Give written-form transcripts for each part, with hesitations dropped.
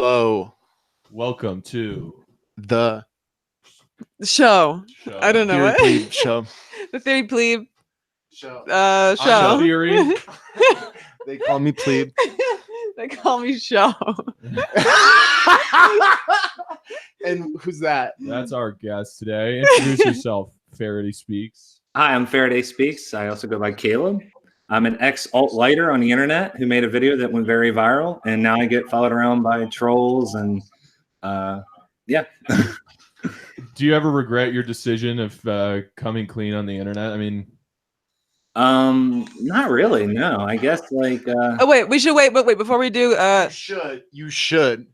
Hello. Welcome to The show. I don't know Theory what. Plebe show. The Theory Plebe Show. show. Theory. They call me Plebe. They call me Show. And who's that? That's our guest today. Introduce yourself, Faraday Speaks. Hi, I'm Faraday Speaks. I also go by Caleb. I'm an ex-alt-lighter on the internet who made a video that went very viral, and now I get followed around by trolls and yeah. Do you ever regret your decision of coming clean on the internet? I mean, not really. No, I guess like. Oh wait, we should wait. But wait, before we do, You should.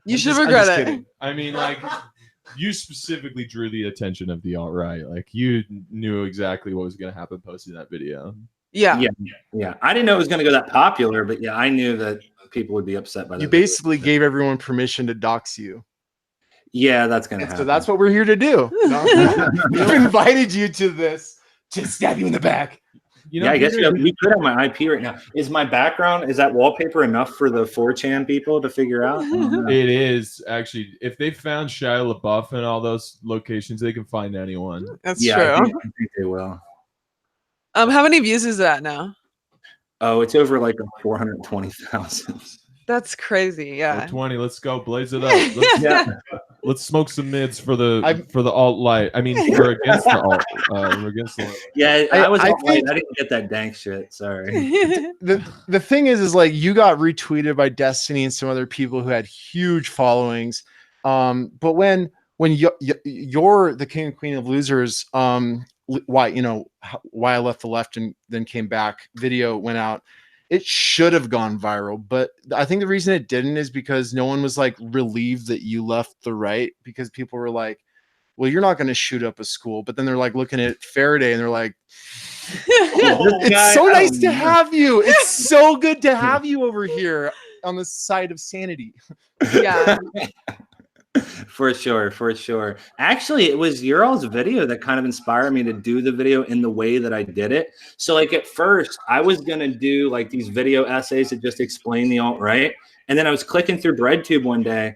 You should regret it. Kidding. I mean, like, you specifically drew the attention of the alt-right. Like, you knew exactly what was going to happen posting that video. Yeah. I didn't know it was going to go that popular, but yeah, I knew that people would be upset by that. You basically gave everyone permission to dox you. Yeah, that's going to happen. So that's what we're here to do. We've invited you to this to stab you in the back. You know, yeah, I guess we could have my IP right now. Is my background, is that wallpaper enough for the 4chan people to figure out? It is actually. If they found Shia LaBeouf in all those locations, they can find anyone. That's Yeah, true. I think they will. How many views is that now? Oh, it's over like 420,000. That's crazy. Yeah. 20. Let's go. Blaze it up. Let's smoke some mids for the alt light. I mean, we're against the alt. We're against the alt. Yeah, I I didn't get that dank shit. Sorry. The thing is like you got retweeted by Destiny and some other people who had huge followings. But when you're the king and queen of losers, why I left the left and then came back video went out. It should have gone viral, but I think the reason it didn't is because no one was like relieved that you left the right, because people were like, well, you're not going to shoot up a school. But then they're like looking at Faraday and they're like, it's so nice to have you. It's so good to have you over here on the side of sanity. Yeah. For sure. Actually, it was your all's video that kind of inspired me to do the video in the way that I did it. So like at first I was going to do like these video essays that just explain the alt-right. And then I was clicking through BreadTube one day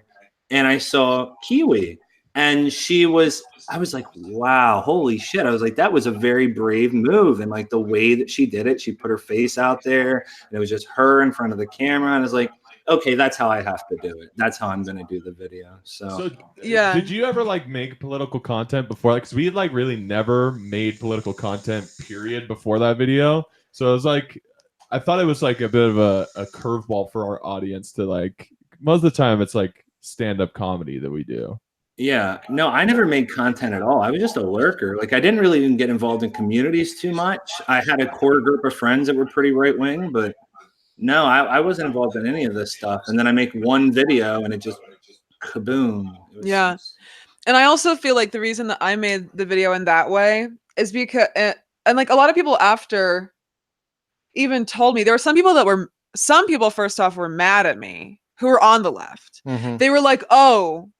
and I saw Kiwi, and I was like, wow, holy shit. I was like, that was a very brave move. And like the way that she did it, she put her face out there and it was just her in front of the camera. And I was like, okay, that's how I have to do it. That's how I'm going to do the video. So yeah. Did you ever like make political content before that? Because we like really never made political content, period, before that video. So it was like, I thought it was like a bit of a curveball for our audience to like, most of the time it's like stand-up comedy that we do. Yeah, no, I never made content at all. I was just a lurker. Like I didn't really even get involved in communities too much. I had a core group of friends that were pretty right-wing, but no, I wasn't involved in any of this stuff. And then I make one video and it just kaboom. Yeah. And I also feel like the reason that I made the video in that way is because, and like a lot of people after even told me, there were some people first off were mad at me who were on the left. Mm-hmm. They were like, oh,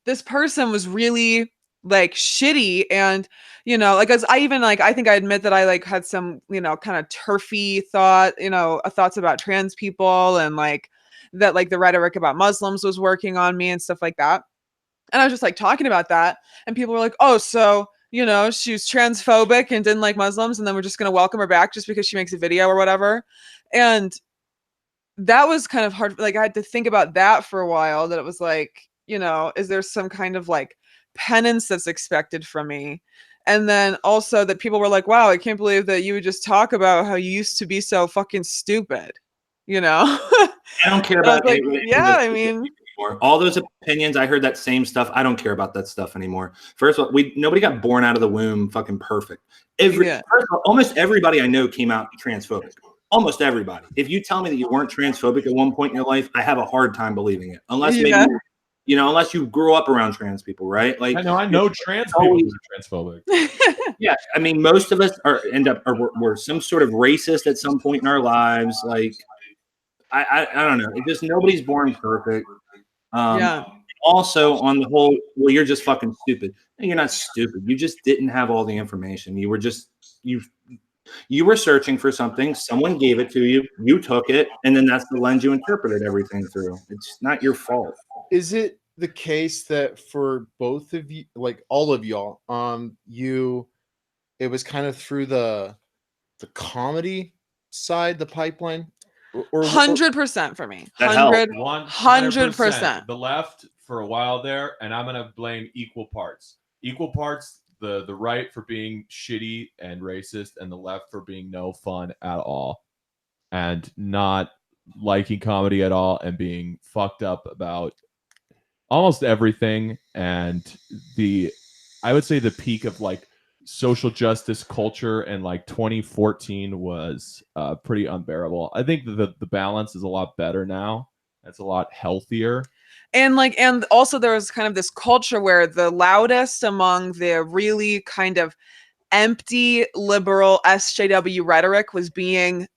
this person was really like shitty, and like as I think I admit that I like had some kind of turfy thoughts about trans people, and like that like the rhetoric about Muslims was working on me and stuff like that. And I was just like talking about that, and people were like, oh, so she's transphobic and didn't like Muslims, and then we're just gonna welcome her back just because she makes a video or whatever. And that was kind of hard. Like I had to think about that for a while, that it was like, is there some kind of like penance that's expected from me? And then also that people were like, wow, I can't believe that you would just talk about how you used to be so fucking stupid, I don't care about like, yeah, I mean, all those opinions. I heard that same stuff. I don't care about that stuff anymore. First of all, nobody got born out of the womb fucking perfect. First of all, almost everybody I know came out transphobic. Almost everybody. If you tell me that you weren't transphobic at one point in your life, I have a hard time believing it. Unless maybe unless you grew up around trans people, right? Like I know trans people are transphobic. Yeah, I mean, most of us were some sort of racist at some point in our lives. Like, I don't know. It just nobody's born perfect. Also, on the whole, well, you're just fucking stupid. No, you're not stupid. You just didn't have all the information. You were just You were searching for something, someone gave it to you, you took it, and then that's the lens you interpreted everything through. It's not your fault. Is it the case that for both of you, like all of y'all, it was kind of through the comedy side, the pipeline, or 100% for me. That helped. 100%. The left for a while there, and I'm gonna blame equal parts. Equal parts, the right for being shitty and racist, and the left for being no fun at all, and not liking comedy at all, and being fucked up about almost everything. And I would say the peak of like social justice culture in like 2014 was pretty unbearable. I think the balance is a lot better now. It's a lot healthier. And also there was kind of this culture where the loudest among the really kind of empty liberal SJW rhetoric was being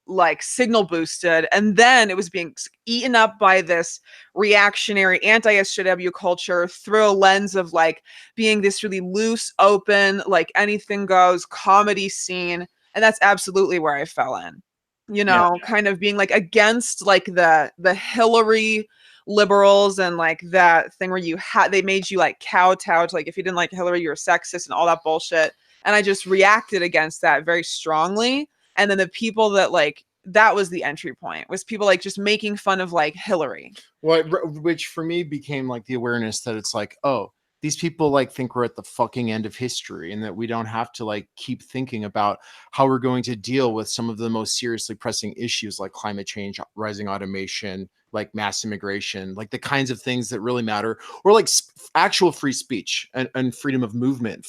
like signal boosted, and then it was being eaten up by this reactionary anti-SJW culture through a lens of like being this really loose, open, like anything goes comedy scene. And that's absolutely where I fell in, you know, kind of being like against like the Hillary liberals, and like that thing where they made you like kowtow to, like, if you didn't like Hillary, you're sexist and all that bullshit. And I just reacted against that very strongly. And then the people that like, that was the entry point, was people like just making fun of like Hillary. Well, which for me became like the awareness that it's like, oh, these people like think we're at the fucking end of history, and that we don't have to like keep thinking about how we're going to deal with some of the most seriously pressing issues like climate change, rising automation, like mass immigration, like the kinds of things that really matter, or like actual free speech and freedom of movement and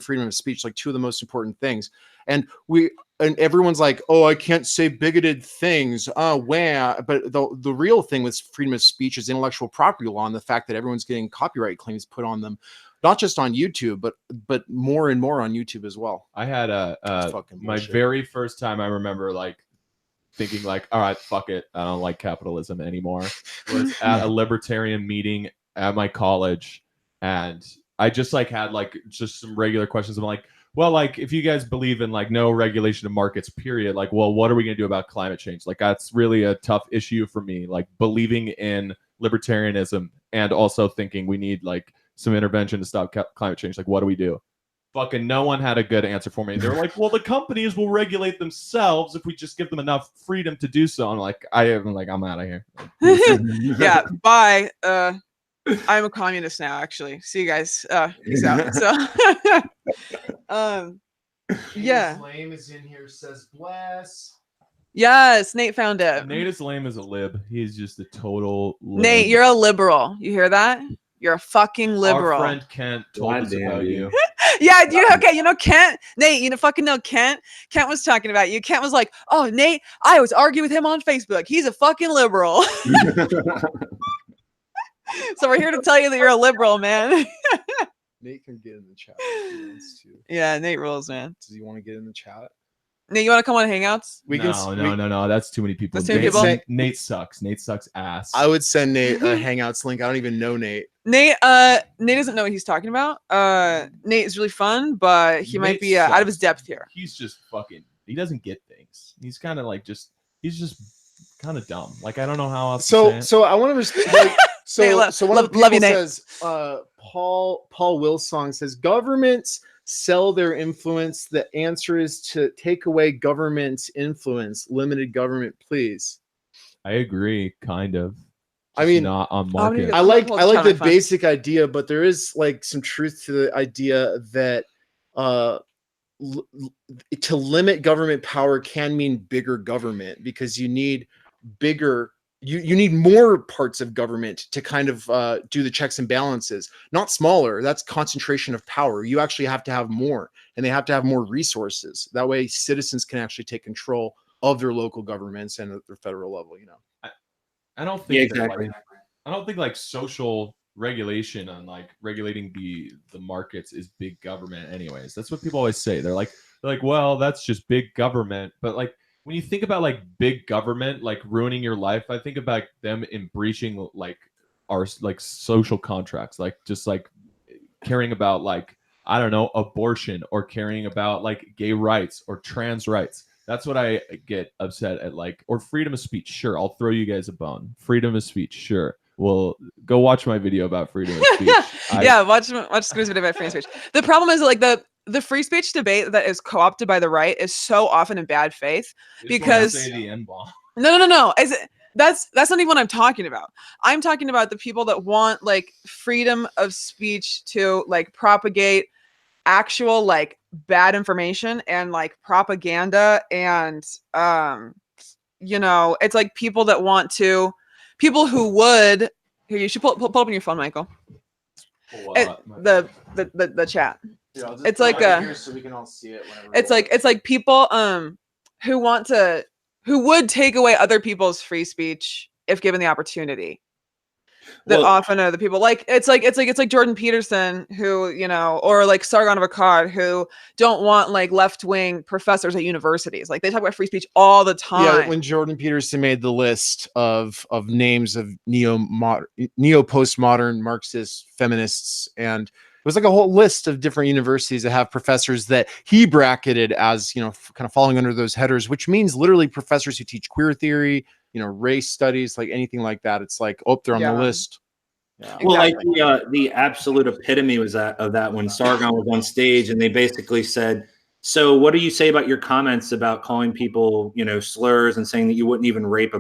freedom of speech, like two of the most important things. And everyone's like, oh, I can't say bigoted things. But the real thing with freedom of speech is intellectual property law, and the fact that everyone's getting copyright claims put on them, not just on YouTube, but more and more on YouTube as well. I had my very first time I remember like thinking like, all right, fuck it, I don't like capitalism anymore, was at a libertarian meeting at my college, and I just like had like just some regular questions. I'm like, well, like, if you guys believe in like no regulation of markets, period, like, well, what are we gonna do about climate change? Like, that's really a tough issue for me, like believing in libertarianism and also thinking we need like some intervention to stop climate change. Like, what do we do? Fucking no one had a good answer for me. They were like, well, the companies will regulate themselves if we just give them enough freedom to do so. I'm like, I'm out of here. Yeah, bye. I'm a communist now, actually. See you guys. Peace out. So yeah. Lame is in here, says bless. Yes, Nate found it. Nate is lame as a lib. He's just a total lib. Nate, you're a liberal. You hear that? You're a fucking liberal. Our friend Kent told us about you. Yeah, okay, you know Kent? Nate, you know fucking know Kent? Kent was talking about you. Kent was like, oh, Nate, I always argue with him on Facebook. He's a fucking liberal. So we're here to tell you that you're a liberal, man. Nate can get in the chat if he wants to. Yeah, Nate rules, man. Does he want to get in the chat? Nate, you want to come on Hangouts? No. That's too many people. That's too many people? Nate sucks. Nate sucks ass. I would send Nate a Hangouts link. I don't even know Nate. Nate doesn't know what he's talking about. Nate is really fun, but he might be out of his depth here. He's just fucking. He doesn't get things. He's kind of like he's just kind of dumb. Like, I don't know how else. So I want to like. So one of the people you, says, Paul Wilsong says, governments sell their influence. The answer is to take away government's influence. Limited government, please. I agree, kind of. I mean, not on market. I like the basic idea, but there is like some truth to the idea that to limit government power can mean bigger government, because you need bigger. You need more parts of government to kind of do the checks and balances, not smaller. That's concentration of power. You actually have to have more, and they have to have more resources. That way citizens can actually take control of their local governments and at their federal level, you know. I don't think I don't think like social regulation on like regulating the markets is big government anyways. That's what people always say. They're like, well, that's just big government. But like, when you think about like big government like ruining your life, I think about them in breaching like our like social contracts, like just like caring about like I don't know, abortion or caring about like gay rights or trans rights. That's what I get upset at, like, or freedom of speech. Sure, I'll throw you guys a bone. Freedom of speech, sure. Well, go watch my video about freedom of speech. Yeah, watch Scooter's video about free speech. The problem is like the free speech debate that is co-opted by the right is so often in bad faith because say the N-bomb. No. That's not even what I'm talking about. I'm talking about the people that want like freedom of speech to like propagate actual like bad information and like propaganda and you know, it's like people that want to, people who would, here, you should pull up on your phone, Michael. The chat. Yeah, it's like a, so we can all see it it's like people who would take away other people's free speech if given the opportunity. That often are the people like it's like Jordan Peterson who, you know, or like Sargon of Akkad who don't want like left-wing professors at universities. Like they talk about free speech all the time. Yeah, when Jordan Peterson made the list of names of neo postmodern Marxist feminists, and it was like a whole list of different universities that have professors that he bracketed as, you know, kind of falling under those headers, which means literally professors who teach queer theory, you know, race studies, like anything like that. It's like, oh, they're on the list. Yeah. Well, like the absolute epitome was of that when Sargon was on stage and they basically said, so what do you say about your comments about calling people, you know, slurs and saying that you wouldn't even rape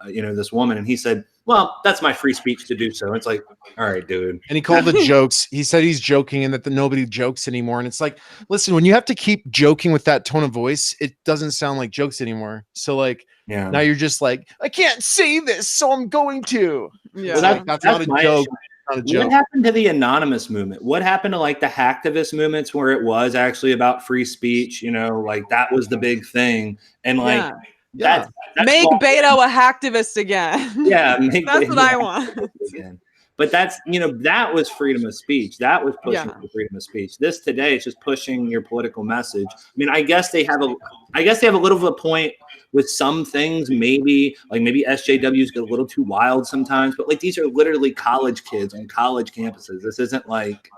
you know, this woman? And he said, well, that's my free speech to do so. It's like, all right, dude. And he called the jokes. He said he's joking and that nobody jokes anymore. And it's like, listen, when you have to keep joking with that tone of voice, it doesn't sound like jokes anymore. So like, now you're just like, I can't say this, so I'm going to. Yeah, well, that's not a joke. Not a joke. What happened to the anonymous movement? What happened to like the hacktivist movements where it was actually about free speech? You know, like that was the big thing. And like, that's make Beto a hacktivist again. Yeah, that's what I want. Again. But that's, you know, that was freedom of speech. That was pushing for freedom of speech. This today is just pushing your political message. I mean, I guess they have a little of a point with some things, maybe SJWs get a little too wild sometimes, but like these are literally college kids on college campuses. This isn't like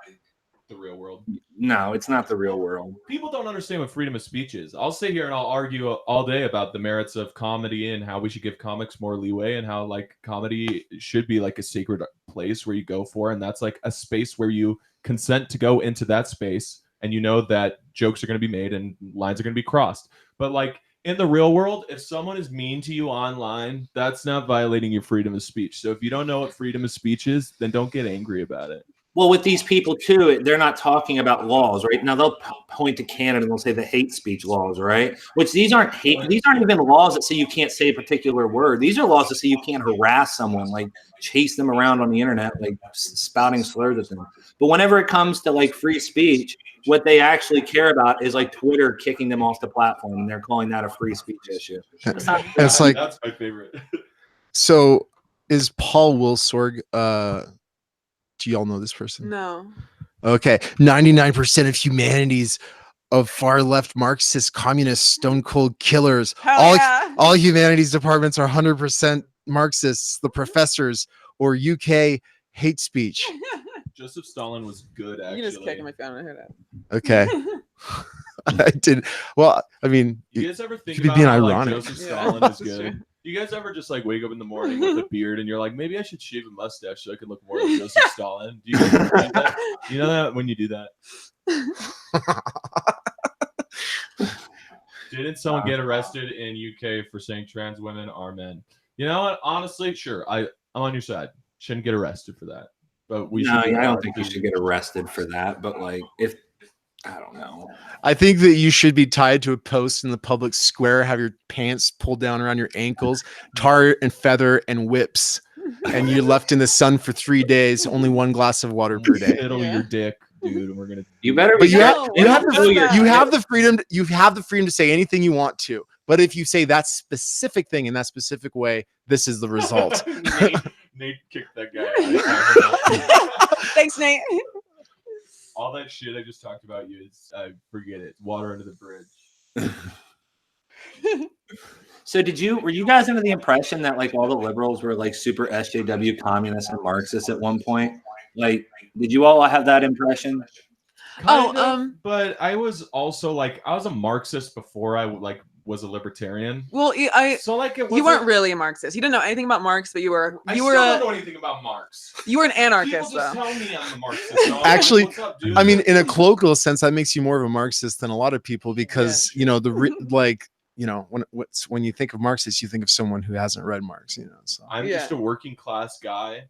the real world. No, it's not the real world. People don't understand what freedom of speech is. I'll sit here and I'll argue all day about the merits of comedy and how we should give comics more leeway and how like comedy should be like a sacred place where you go for, and that's like a space where you consent to go into that space and you know that jokes are going to be made and lines are going to be crossed. But like in the real world, if someone is mean to you online, that's not violating your freedom of speech. So if you don't know what freedom of speech is, then don't get angry about it. Well, with these people too, they're not talking about laws, right? Now they'll point to Canada and they'll say the hate speech laws, right? Which these aren't even laws that say you can't say a particular word. These are laws that say you can't harass someone, like chase them around on the internet, like spouting slurs at them. But whenever it comes to like free speech, what they actually care about is like Twitter kicking them off the platform, and they're calling that a free speech issue. It's like, that's my favorite. So is Paul Wilsorg, do y'all know this person? No. Okay. 99% of humanities of far left Marxist communist stone cold killers. All humanities departments are 100% Marxists, the professors, or UK hate speech. Joseph Stalin was good, actually. You just kicking my phone. I heard that. Okay. I did. Well, I mean, you guys ever think about being how, ironic. Like, Joseph Stalin is good? You guys ever just like wake up in the morning with a beard and you're like, maybe I should shave a mustache so I can look more like Joseph Stalin? Do you guys ever think that? You know that when you do that? Didn't someone get arrested in UK for saying trans women are men? You know what? Honestly, sure. I'm on your side. Shouldn't get arrested for that. But I don't think you should get arrested for that. But like, if I don't know, I think that you should be tied to a post in the public square, have your pants pulled down around your ankles, tar and feather and whips, and you're left in the sun for 3 days, only 1 glass of water per day. Fiddle your dick, dude. We're gonna. You better. But you have the freedom. You have the freedom to say anything you want to. But if you say that specific thing in that specific way, this is the result. Nate kicked that guy. Thanks, Nate. All that shit I just talked about you is forget it. Water under the bridge. So were you guys under the impression that like all the liberals were like super SJW communists and Marxists at one point? Like, did you all have that impression? Kind of, but I was also like, I was a Marxist before I like was a libertarian. Well, So like, you weren't really a Marxist. You didn't know anything about Marx, but you were. I still don't know anything about Marx. You were an anarchist. People just though. tell me I'm a Marxist. So I'm Actually, like, what's up, dude? I mean, in a colloquial sense, that makes you more of a Marxist than a lot of people because you know when you think of Marxists, you think of someone who hasn't read Marx. You know, so I'm just a working class guy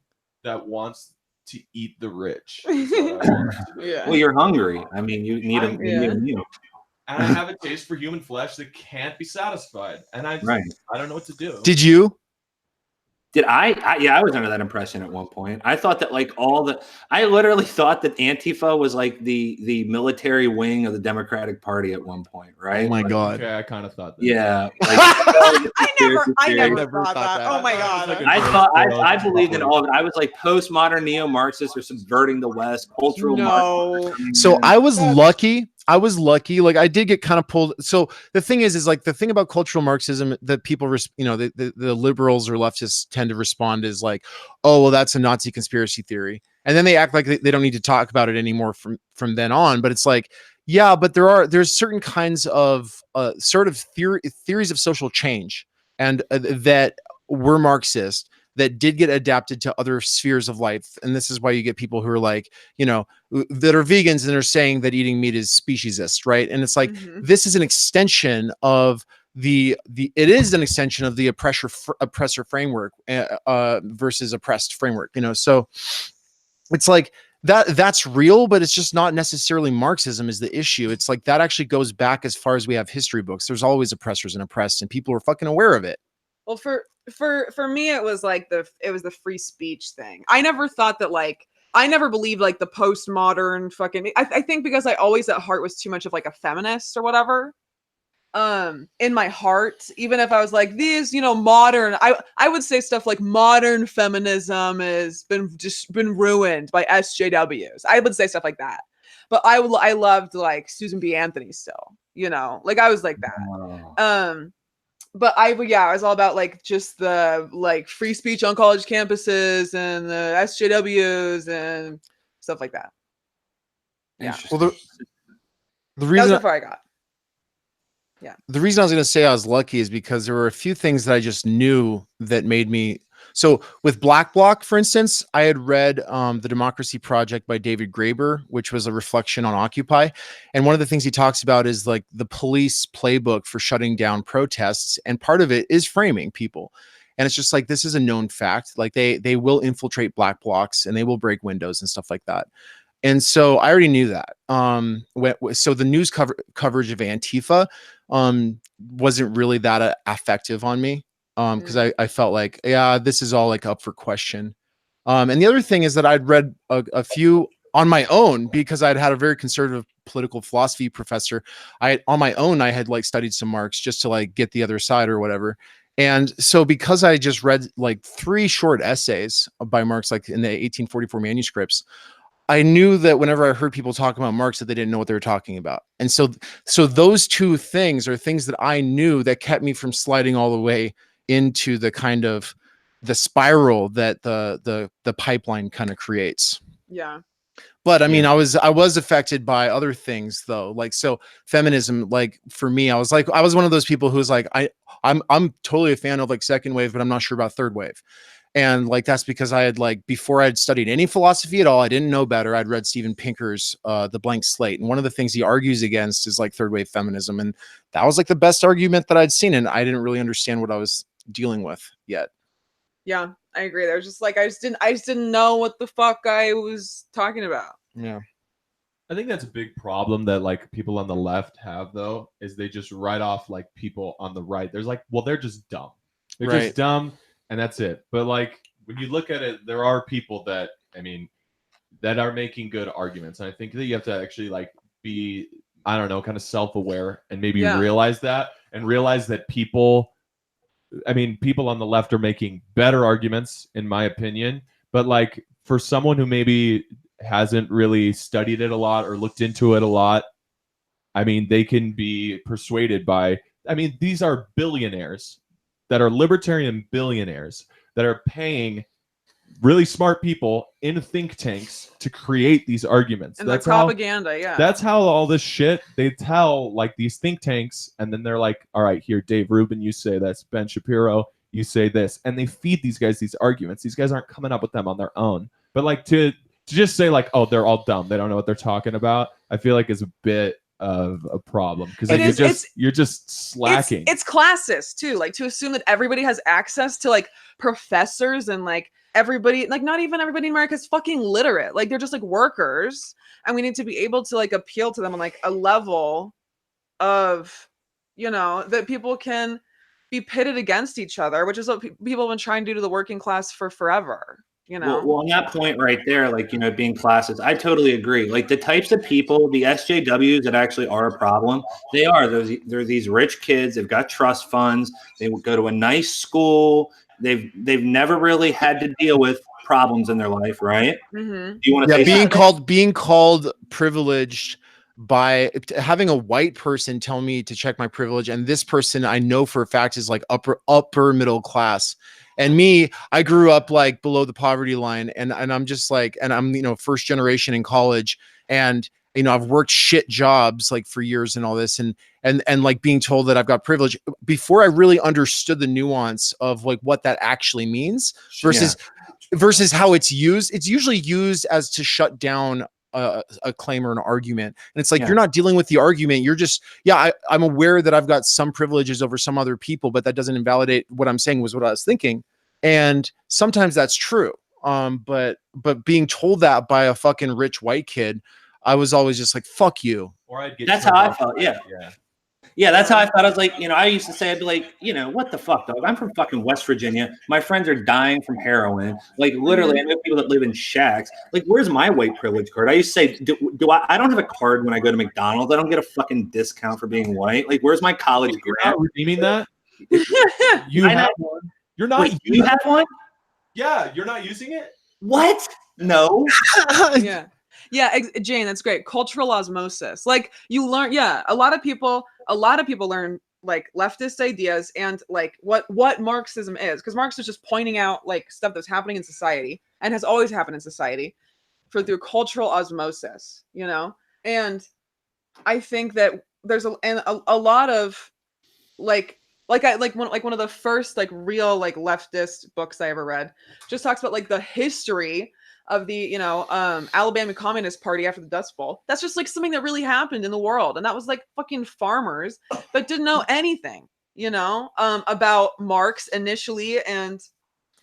that wants to eat the rich. Is what I want to do. Yeah. Well, you're hungry. I mean, you need a meal. And I have a taste for human flesh that can't be satisfied. And I don't know what to do. Did you? Did I? Yeah, I was under that impression at one point. I thought that like I literally thought that Antifa was like the military wing of the Democratic Party at one point, right? Oh my god. Okay, I kind of thought that. Yeah. Like, I never thought that. Oh my god. I believed in all of it. I was like postmodern neo-Marxists are subverting the West, cultural Marxism. So I was lucky. Like I did get kind of pulled. So the thing is like the thing about cultural Marxism that people, the liberals or leftists tend to respond is like, oh, well, that's a Nazi conspiracy theory. And then they act like they don't need to talk about it anymore from then on. But it's like, yeah, but there's certain kinds of sort of theories of social change and that were Marxist that did get adapted to other spheres of life. And this is why you get people who are like, that are vegans and are saying that eating meat is speciesist, right? And it's like, this is an extension of it is an extension of the oppressor framework versus oppressed framework, so it's like that's real, but it's just not necessarily Marxism is the issue. It's like that actually goes back as far as we have history books. There's always oppressors and oppressed, and people are fucking aware of it. Well, for me, it was like the free speech thing. I never thought that I never believed like the postmodern fucking. I think because I always at heart was too much of like a feminist or whatever. In my heart, even if I was like these, modern, I would say stuff like modern feminism has been ruined by SJWs. I would say stuff like that. But I loved like Susan B. Anthony still, like I was like that. Wow. But I was all about like just the like free speech on college campuses and the SJWs and stuff like that. Yeah. Well, the reason that was before I got. Yeah. The reason I was going to say I was lucky is because there were a few things that I just knew that made me. So with Black Bloc, for instance, I had read The Democracy Project by David Graeber, which was a reflection on Occupy. And one of the things he talks about is like the police playbook for shutting down protests. And part of it is framing people. And it's just like, this is a known fact. Like they will infiltrate Black blocs and they will break windows and stuff like that. And so I already knew that. So the news coverage of Antifa wasn't really that effective on me. Because I felt like, yeah, this is all like up for question. And the other thing is that I'd read a few on my own because I'd had a very conservative political philosophy professor. On my own, I had like studied some Marx just to like get the other side or whatever. And so because I just read like 3 short essays by Marx, like in the 1844 manuscripts, I knew that whenever I heard people talk about Marx, that they didn't know what they were talking about. And so those 2 things are things that I knew that kept me from sliding all the way into the kind of the spiral that the pipeline kind of creates. Yeah. But I mean, I was affected by other things though. Like, so feminism, like for me, I was one of those people who was like, I'm totally a fan of like second wave, but I'm not sure about third wave. And like, that's because I had like, before I'd studied any philosophy at all, I didn't know better. I'd read Steven Pinker's The Blank Slate. And one of the things he argues against is like third wave feminism. And that was like the best argument that I'd seen. And I didn't really understand what I was dealing with yet. Yeah, I agree. There was just like, I just didn't know what the fuck I was talking about. Yeah. I think that's a big problem that like people on the left have though, is they just write off like people on the right. There's like, well, they're just dumb. They're just dumb. And that's it. But like when you look at it, there are people that that are making good arguments. And I think that you have to actually like be, I don't know, kind of self-aware and maybe realize that people on the left are making better arguments, in my opinion. But like for someone who maybe hasn't really studied it a lot or looked into it a lot, they can be persuaded by, these are billionaires that are libertarian billionaires that are paying really smart people in think tanks to create these arguments. And that's the propaganda, yeah. That's how all this shit they tell like these think tanks, and then they're like, all right, here, Dave Rubin, you say this, Ben Shapiro, you say this, and they feed these guys these arguments. These guys aren't coming up with them on their own. But like to just say like, oh, they're all dumb, they don't know what they're talking about, I feel like is a bit of a problem, because like you're just slacking. It's classist too, like to assume that everybody has access to like professors and like everybody, like not even everybody in America is fucking literate, like they're just like workers, and we need to be able to like appeal to them on like a level of, you know, that people can be pitted against each other, which is what people have been trying to do to the working class for forever. You know? Well, on that point right there, like, you know, being classist, I totally agree. Like the types of people, the SJWs that actually are a problem, they're these rich kids. They've got trust funds. They go to a nice school. They've never really had to deal with problems in their life, right? Mm-hmm. Do you want to say being called privileged by having a white person tell me to check my privilege, and this person I know for a fact is like upper middle class. And me, I grew up like below the poverty line, and I'm just like, and I'm, you know, first generation in college, and you know, I've worked shit jobs like for years and all this, and like being told that I've got privilege before I really understood the nuance of like what that actually means versus how it's used. It's usually used as to shut down a claim or an argument, and it's like you're not dealing with the argument. You're just I'm aware that I've got some privileges over some other people, but that doesn't invalidate what I'm saying was what I was thinking. And sometimes that's true, but being told that by a fucking rich white kid, I was always just like, fuck you. Or I'd get that's how I felt. Yeah, that's how I thought. I was like, you know, I used to say, I'd be like, you know, what the fuck, dog? I'm from fucking West Virginia. My friends are dying from heroin. Like, literally, I know people that live in shacks. Like, where's my white privilege card? I used to say, do I don't have a card when I go to McDonald's. I don't get a fucking discount for being white. Like, where's my college grant? Redeeming that? You have one. You're not. Wait, you have one? Yeah, you're not using it? What? No. Yeah, Jane, that's great. Cultural osmosis. Like you learn, a lot of people learn like leftist ideas and like what Marxism is, because Marx is just pointing out like stuff that's happening in society and has always happened in society through cultural osmosis, you know? And I think that there's a lot of one of the first like real like leftist books I ever read just talks about like the history of the, you know, Alabama Communist Party after the Dust Bowl. That's just like something that really happened in the world. And that was like fucking farmers that didn't know anything, you know, about Marx initially. And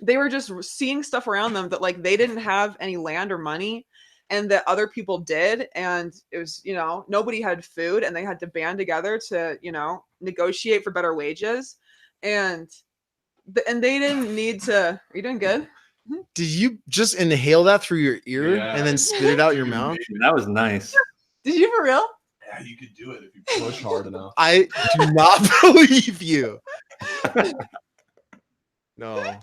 they were just seeing stuff around them that like they didn't have any land or money and that other people did. And it was, you know, nobody had food and they had to band together to, you know, negotiate for better wages. And they didn't need to. Are you doing good? Did you just inhale that through your ear and then spit it out your mouth? That was nice. Did you for real? Yeah, you could do it if you push hard enough. I do not believe you. No.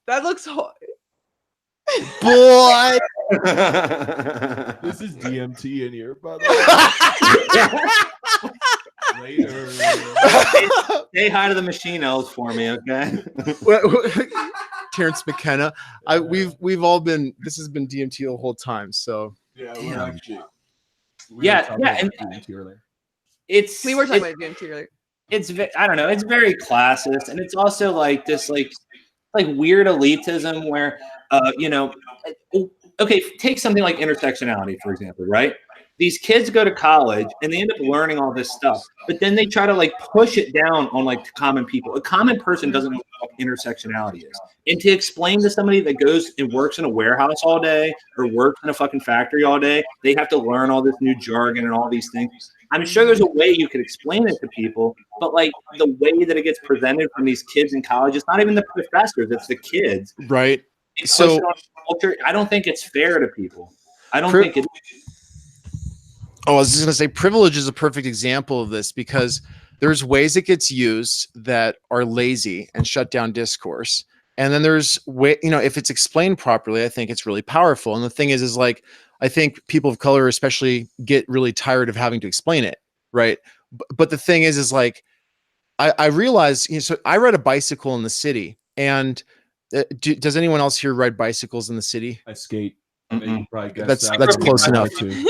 That looks boy. This is DMT in here, by the way. Later. Say hi to the machine elves for me, okay? Terrence McKenna. We've all been. This has been DMT the whole time. So yeah, we're actually. We were talking about DMT earlier. We were talking about DMT earlier. I don't know. It's very classist, and it's also like this, like weird elitism where, you know, okay, take something like intersectionality for example, right? These kids go to college and they end up learning all this stuff, but then they try to like push it down on like common people. A common person doesn't know what intersectionality is. And to explain to somebody that goes and works in a warehouse all day or works in a fucking factory all day, they have to learn all this new jargon and all these things. I'm sure there's a way you could explain it to people, but like the way that it gets presented from these kids in college, it's not even the professors, it's the kids. Right. So culture, I don't think it's fair to people. I don't think it is. Oh, I was just going to say privilege is a perfect example of this because there's ways it gets used that are lazy and shut down discourse. And then there's if it's explained properly, I think it's really powerful. And the thing is like, I think people of color especially get really tired of having to explain it. Right. But the thing is like, I realized, so I ride a bicycle in the city and does anyone else here ride bicycles in the city? I skate. I mean, you probably guessed That's that that's from close my enough. tattoo.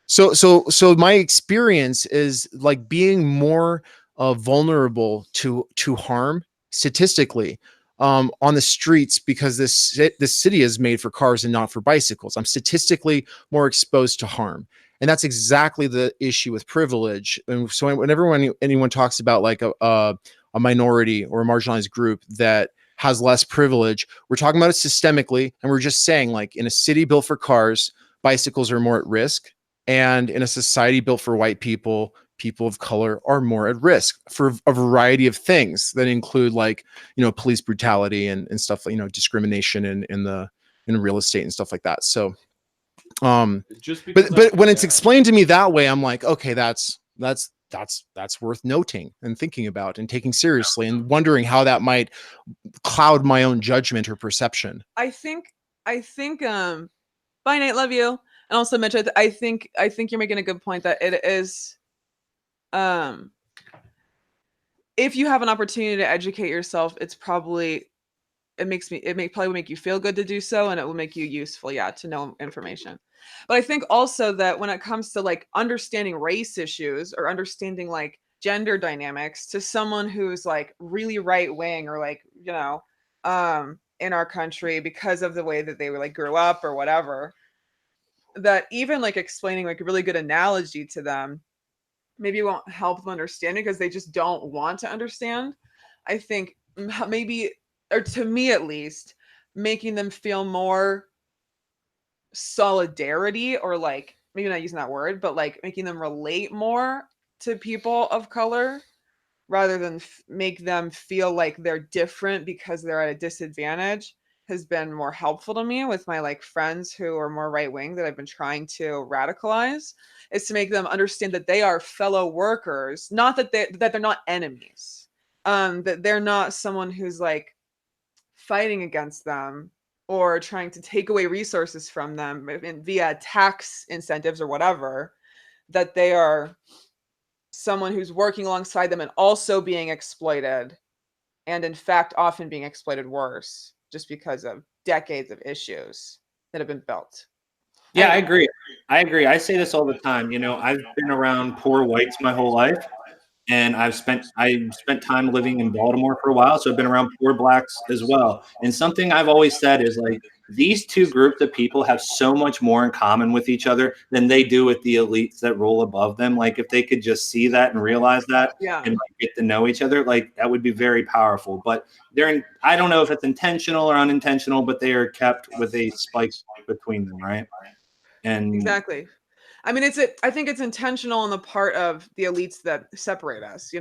So my experience is like being more vulnerable to harm statistically on the streets, because this city is made for cars and not for bicycles. I'm statistically more exposed to harm, and that's exactly the issue with privilege. And so whenever anyone talks about like a minority or a marginalized group that has less privilege, we're talking about it systemically, and we're just saying like in a city built for cars, bicycles are more at risk. And in a society built for white people, people of color are more at risk for a variety of things that include like, police brutality and stuff like, discrimination in real estate and stuff like that. So, Just because but when it's explained to me that way, I'm like, okay, that's worth noting and thinking about and taking seriously and wondering how that might cloud my own judgment or perception. I think, bye Nate, love you. And also Mitch, I think you're making a good point that it is, if you have an opportunity to educate yourself, it may probably make you feel good to do so, and it will make you useful, to know information. But I think also that when it comes to like understanding race issues or understanding like gender dynamics to someone who's like really right wing or like, in our country because of the way that they were like grew up or whatever, that even like explaining like a really good analogy to them maybe won't help them understand it because they just don't want to understand. I think maybe, or to me at least, making them feel more solidarity, or like maybe not using that word, but like making them relate more to people of color rather than make them feel like they're different because they're at a disadvantage has been more helpful to me with my like friends who are more right wing that I've been trying to radicalize, is to make them understand that they are fellow workers, not that they're not enemies, that they're not someone who's like fighting against them or trying to take away resources from them via tax incentives or whatever, that they are someone who's working alongside them and also being exploited, and in fact often being exploited worse just because of decades of issues that have been built. Yeah, I agree. I say this all the time. I've been around poor whites my whole life, and I spent time living in Baltimore for a while, so I've been around poor blacks as well. And something I've always said is like these two groups of people have so much more in common with each other than they do with the elites that rule above them. Like if they could just see that and realize that, and like, get to know each other, like that would be very powerful. But I don't know if it's intentional or unintentional, but they are kept with a spike between them, right? And exactly. I mean, I think it's intentional on the part of the elites that separate us,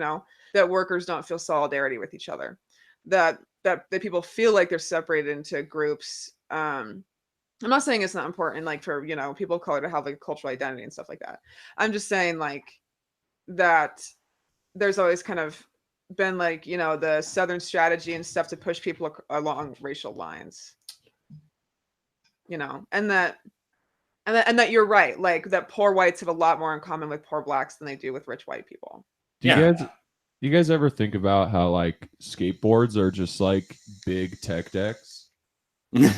that workers don't feel solidarity with each other, that people feel like they're separated into groups. I'm not saying it's not important, like for, people of color to have like a cultural identity and stuff like that. I'm just saying like that there's always kind of been like, the Southern strategy and stuff to push people along racial lines, and that you're right, like that poor whites have a lot more in common with poor blacks than they do with rich white people. Do you guys ever think about how like skateboards are just like big tech decks? They're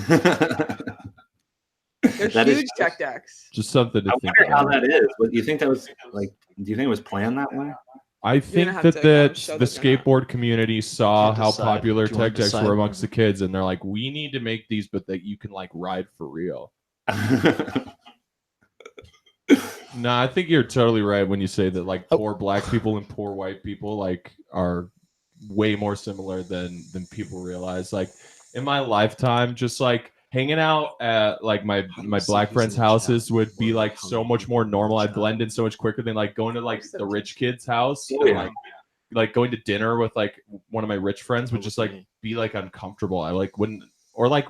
huge tech decks. Just something to think about. I wonder how that is. What do you think that was like? Do you think it was planned that way? I think that the skateboard community saw how popular tech decks were amongst the kids, and they're like, we need to make these, but that you can like ride for real. No, I think you're totally right when you say that like poor black people and poor white people like are way more similar than people realize. Like in my lifetime, just like hanging out at like my black friends' houses would be like so much more normal. I'd blend in so much quicker than like going to like the rich kid's house and like going to dinner with like one of my rich friends would just like be like uncomfortable. I like wouldn't, or like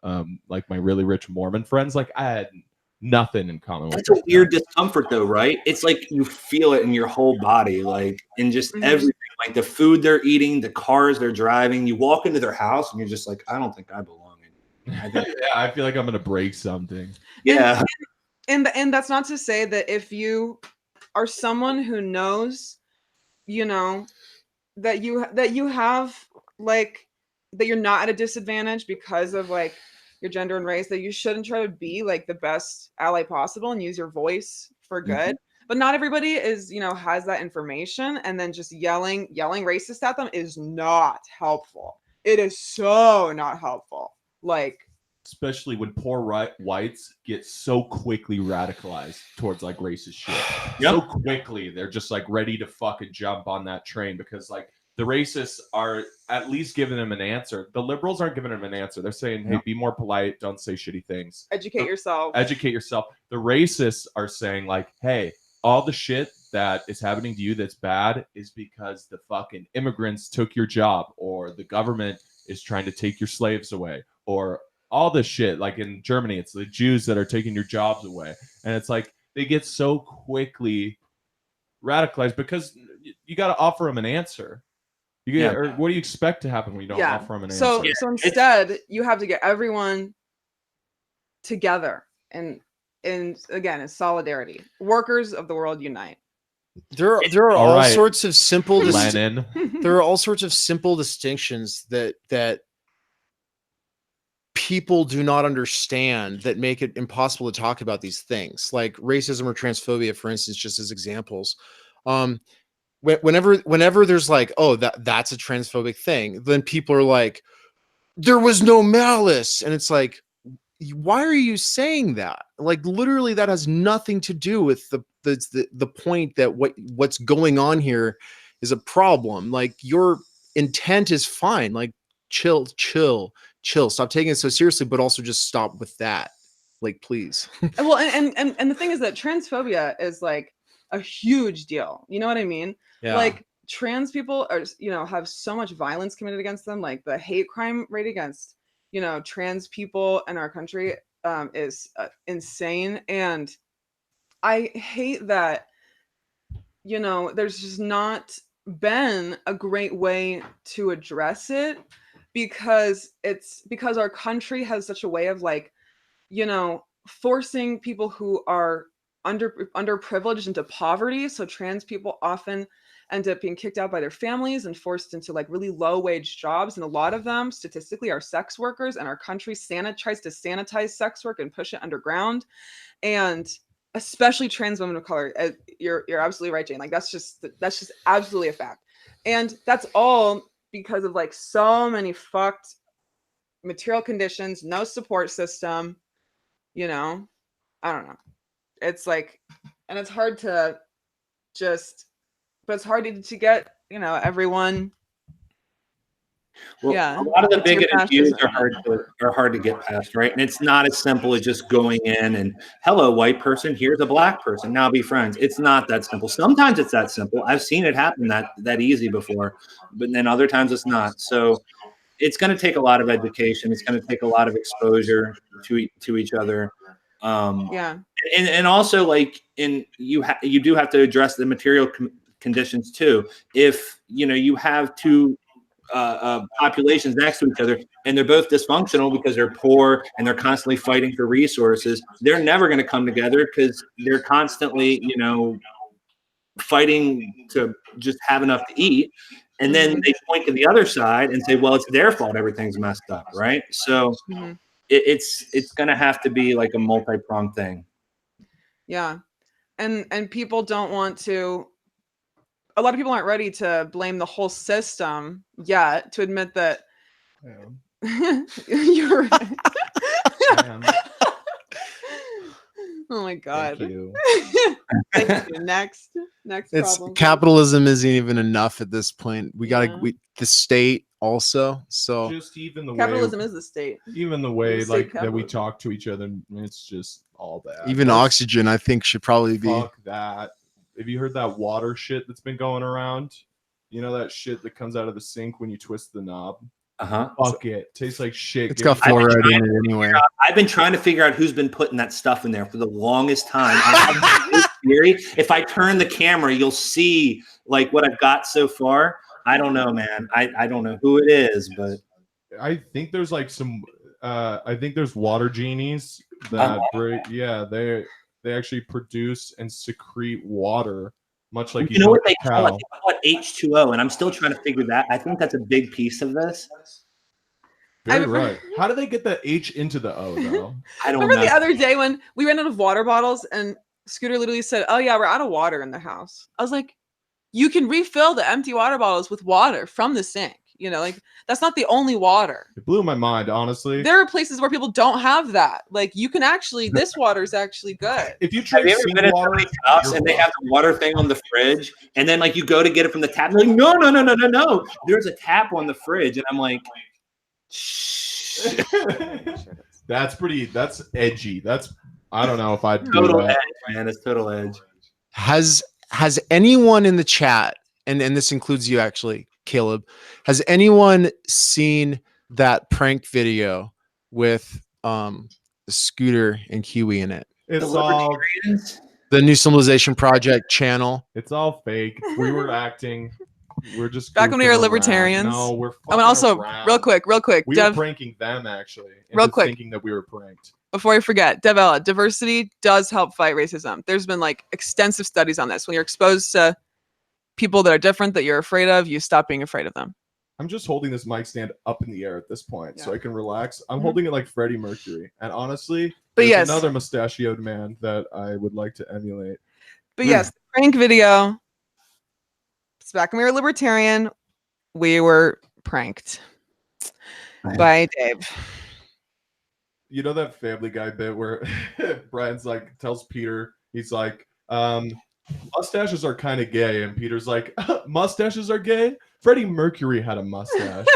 my really rich Mormon friends, like I had nothing in common with. That's a weird discomfort though, right? It's like you feel it in your whole body, like in just everything, like the food they're eating, the cars they're driving. You walk into their house and you're just like, I don't think I belong in. Yeah, I feel like I'm gonna break something. Yeah. And that's not to say that if you are someone who knows, that you have like that you're not at a disadvantage because of like your gender and race, that you shouldn't try to be like the best ally possible and use your voice for good. But not everybody is, has that information, and then just yelling racist at them is not helpful. It is so not helpful. Like, especially when poor whites get so quickly radicalized towards like racist shit. Yep. So quickly, they're just like ready to fucking jump on that train because like the racists are at least giving them an answer. The liberals aren't giving them an answer. They're saying, hey, be more polite. Don't say shitty things. Educate yourself. Educate yourself. The racists are saying like, hey, all the shit that is happening to you that's bad is because the fucking immigrants took your job, or the government is trying to take your slaves away, or all this shit. Like in Germany, it's the Jews that are taking your jobs away. And it's like they get so quickly radicalized because you got to offer them an answer. Or what do you expect to happen when you don't offer them an answer? So instead, you have to get everyone together and again, in solidarity. Workers of the world unite. There are all sorts of simple Lenin. There are all sorts of simple distinctions that people do not understand that make it impossible to talk about these things, like racism or transphobia, for instance, just as examples. Whenever there's like, oh, that's a transphobic thing, then people are like, there was no malice, and it's like, why are you saying that? Like, literally, that has nothing to do with the point that what's going on here is a problem. Like, your intent is fine. Like, chill. Stop taking it so seriously, but also just stop with that. Like, please. Well, and the thing is that transphobia is like a huge deal. You know what I mean? Yeah. Like, trans people are, have so much violence committed against them. Like, the hate crime rate against, trans people in our country is insane. And I hate that, there's just not been a great way to address it, because our country has such a way of like, forcing people who are underprivileged into poverty. So trans people often end up being kicked out by their families and forced into like really low wage jobs. And a lot of them statistically are sex workers, and our country tries to sanitize sex work and push it underground. And especially trans women of color, you're absolutely right, Jane. Like, that's just absolutely a fact. And that's all because of like so many fucked material conditions, no support system, I don't know. It's like, and it's hard to but it's hard to get, everyone. Well, a lot of the bigoted views are hard to get past, right? And it's not as simple as just going in and, hello, white person, here's a black person, now be friends. It's not that simple. Sometimes it's that simple. I've seen it happen that easy before, but then other times it's not. So it's going to take a lot of education. It's going to take a lot of exposure to each other. And also, like, you do have to address the material conditions too. If you have two populations next to each other and they're both dysfunctional because they're poor and they're constantly fighting for resources, they're never going to come together because they're constantly fighting to just have enough to eat. And then they point to the other side and say, well, it's their fault everything's messed up, right? So it's going to have to be like a multi-pronged thing. Yeah. And people don't want to, a lot of people aren't ready to blame the whole system yet, to admit that you're right. Oh my God. Thank you. Thank you. Next problem. Capitalism isn't even enough at this point. We gotta the state also. So just even the capitalism is the state. Even the way like that we talk to each other, it's just all bad. Even oxygen, I think, should probably be. Fuck that. Have you heard that water shit that's been going around? You know that shit that comes out of the sink when you twist the knob? Fuck it. Tastes like shit. It's got fluoride in it anyway. I've been trying to figure out who's been putting that stuff in there for the longest time. I have this theory. If I turn the camera, you'll see like what I've got so far. I don't know, man. I don't know who it is, but I think there's like some I think there's water genies that break. Yeah, they actually produce and secrete water, much like you know what they call it? They call it H2O, and I'm still trying to figure that. I think that's a big piece of this. Very right. How do they get the H into the O though? I don't Remember know. the other day when we ran out of water bottles and Scooter literally said, "Oh yeah, we're out of water in the house." I was like, "You can refill the empty water bottles with water from the sink. You know, like that's not the only water. It blew my mind, honestly. There are places where people don't have that. Like you can actually, this water is actually good." If you Have drink you ever been in seawater, somebody's house you're and they fucked. have the water thing on the fridge, and then like you go to get it from the tap, and they're like, no, no, no, no, no, no. There's a tap on the fridge, and I'm like, shh. That's edgy. I don't know if I'd do Total that. edge, man. It's total edge. Has anyone in the chat, and this includes you actually, Caleb, has anyone seen that prank video with Scooter and Kiwi in it? It's The all libertarians? The New Civilization Project channel. it's all fake. We were acting. We're just Back when we goofing were around. libertarians. No, we're Oh, fucking and also, around. real quick, We Dev, were pranking them actually. Real into quick. thinking that we were pranked. before I forget, Devella, diversity does help fight racism. There's been like extensive studies on this. When you're exposed to people that are different that you're afraid of, you stop being afraid of them. I'm just holding this mic stand up in the air at this point so Yeah. I can relax. I'm Mhm. holding it like Freddie Mercury. And honestly, But there's yes. another mustachioed man that I would like to emulate. But yes, the prank video. It's back when we were libertarian. We were pranked by Dave. You know that Family Guy bit where Brian's like tells Peter, he's like, mustaches are kind of gay, and Peter's like, mustaches are gay? Freddie Mercury had a mustache.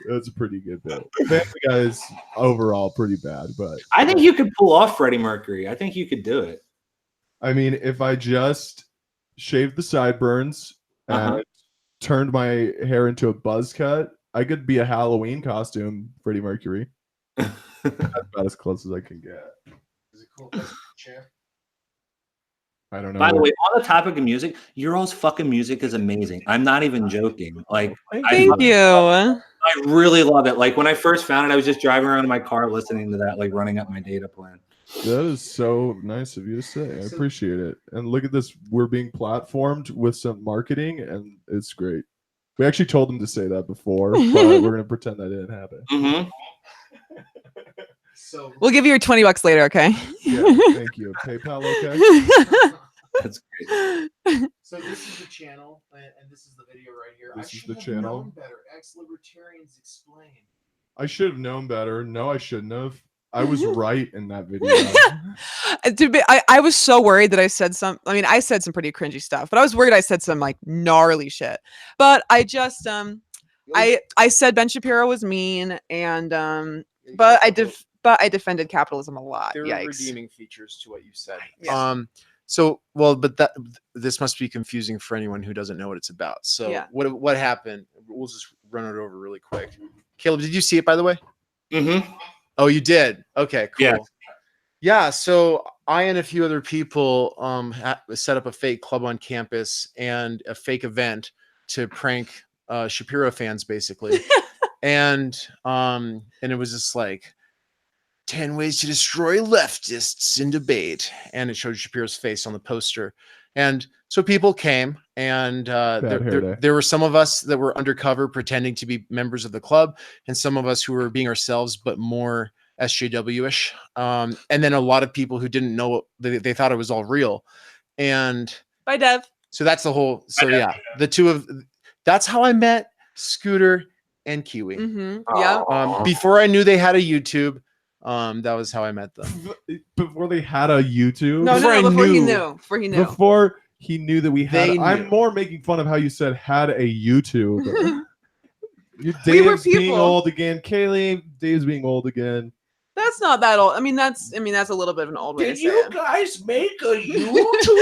That's a pretty good bit. Family Guy is overall pretty bad, but I think you could pull off Freddie Mercury. I think you could do it. I mean, if I just shaved the sideburns and turned my hair into a buzz cut, I could be a Halloween costume, Freddie Mercury. That's about as close as I can get. Is it cool? Chair? I don't know. By the way, on the topic of music, your all's fucking music is amazing. I'm not even joking. Like, Thank you. I really love it. Like when I first found it, I was just driving around in my car listening to that, like running up my data plan. That is so nice of you to say. I appreciate it. And look at this. We're being platformed with some marketing, and it's great. We actually told them to say that before, but we're going to pretend that didn't happen. Mm-hmm. So We'll give you your $20 later, okay? Yeah, thank you. PayPal, okay? That's great. So this is the channel, and this is the video right here. This I is should the have channel. known better. Ex-libertarians explain. I should have known better. No, I shouldn't have. I was right in that video. I was so worried that I said I said some pretty cringy stuff, but I was worried I said some like gnarly shit. But I just I said Ben Shapiro was mean, and but I defended capitalism a lot. There are Yikes. redeeming features to what you said. Yeah. So well, but this must be confusing for anyone who doesn't know what it's about. So Yeah. what happened? We'll just run it over really quick. Caleb, did you see it by the way? Mm-hmm. Oh, you did. Okay, cool. Yeah. Yeah. So I and a few other people set up a fake club on campus and a fake event to prank Shapiro fans, basically. and it was just like 10 ways to destroy leftists in debate, and it showed Shapiro's face on the poster. And so people came, and there were some of us that were undercover pretending to be members of the club, and some of us who were being ourselves but more SJW-ish, and then a lot of people who didn't know they thought it was all real. And Bye, Dev. so that's the whole. So yeah, that's how I met Scooter and Kiwi. Mm-hmm. Yeah. Before I knew they had a YouTube, that was how I met them. Before they had a YouTube? No, before he knew. Before he knew that we had. I'm knew. more making fun of how you said had a YouTube. We were Dave's being people. old again. Kaylee, Dave's being old again. That's not that old. I mean, that's a little bit of an old way to say it. guys make a YouTube?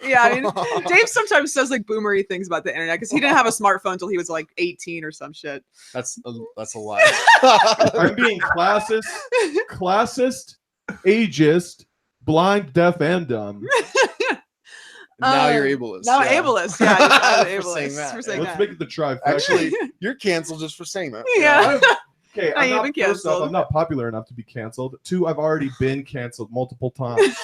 Yeah, I mean, Dave sometimes says like boomery things about the internet because he didn't have a smartphone until he was like 18 or some shit. That's a lie. I'm being classist, ageist, blind, deaf, and dumb. Now you're ableist. Now ableist. Yeah, I'm For saying ableist. that, For saying Let's that. make it the trifecta. Actually, you're canceled just for saying that. Yeah. Okay, I I'm even not, first canceled. off, I'm not popular enough to be canceled. 2, I've already been canceled multiple times.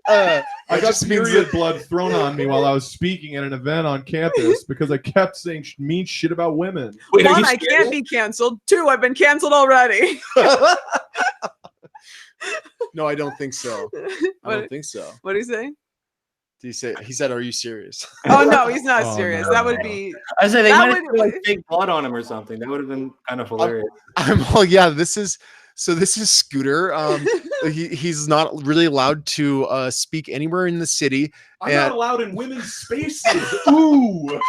I got just means period that- blood thrown on me while I was speaking at an event on campus because I kept saying mean shit about women. Wait, are One, you I can't serious? be canceled. Two, I've been canceled already. No, I don't think so. I What, don't think so. what do you say? Did he say? He said, "Are you serious?" Oh no, he's not Oh, serious. no. That would be I say they That might have would- put like fake blood on him or something. That would have been kind of hilarious. Yeah. This is Scooter. He's not really allowed to speak anywhere in the city. I'm And- not allowed in women's spaces. Ooh.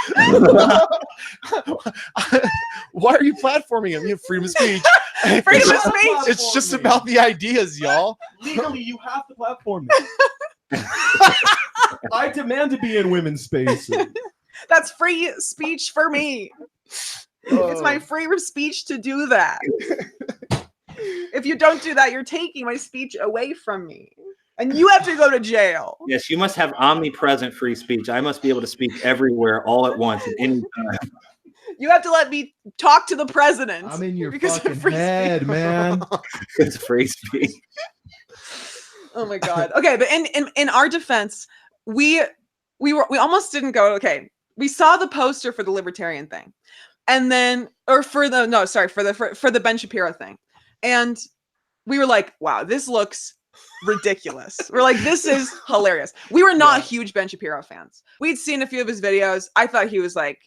Why are you platforming him? You have freedom of speech. Freedom of It's not speech. It's just platforming. about the ideas, y'all. Legally, you have to platform me. I demand to be in women's spaces. That's free speech for me. It's my free speech to do that. If you don't do that, you're taking my speech away from me. And you have to go to jail. Yes, you must have omnipresent free speech. I must be able to speak everywhere all at once at any time. You have to let me talk to the president. I'm in your because of fucking free head, speech. man. It's free speech. Oh my god. Okay, but in our defense, we almost didn't go. Okay, we saw the poster for the libertarian thing, and then for the Ben Shapiro thing, and we were like, wow, this looks ridiculous. We're like, this is hilarious. We were not huge Ben Shapiro fans. We'd seen a few of his videos. I thought he was like,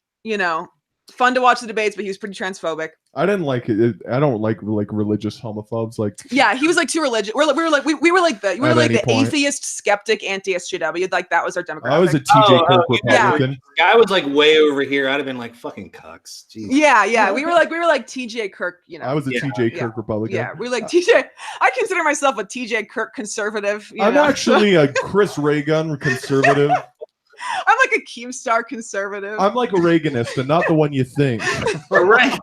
fun to watch the debates, but he was pretty transphobic. I didn't like it. I don't like religious homophobes. Like, Yeah, he was like too religious. We were like the point. atheist, skeptic, anti-SJW. Like that was our demographic. I was a TJ Kirk yeah. Republican. Guy was like way over here. I'd have been like fucking cucks. Jeez. Yeah. We were like TJ Kirk. I was a TJ Kirk Republican. Yeah, we were like TJ. I consider myself a TJ Kirk conservative. I'm actually a Chris Reagan conservative. I'm like a Keemstar conservative. I'm like a Reaganist, and not the one you think. All right.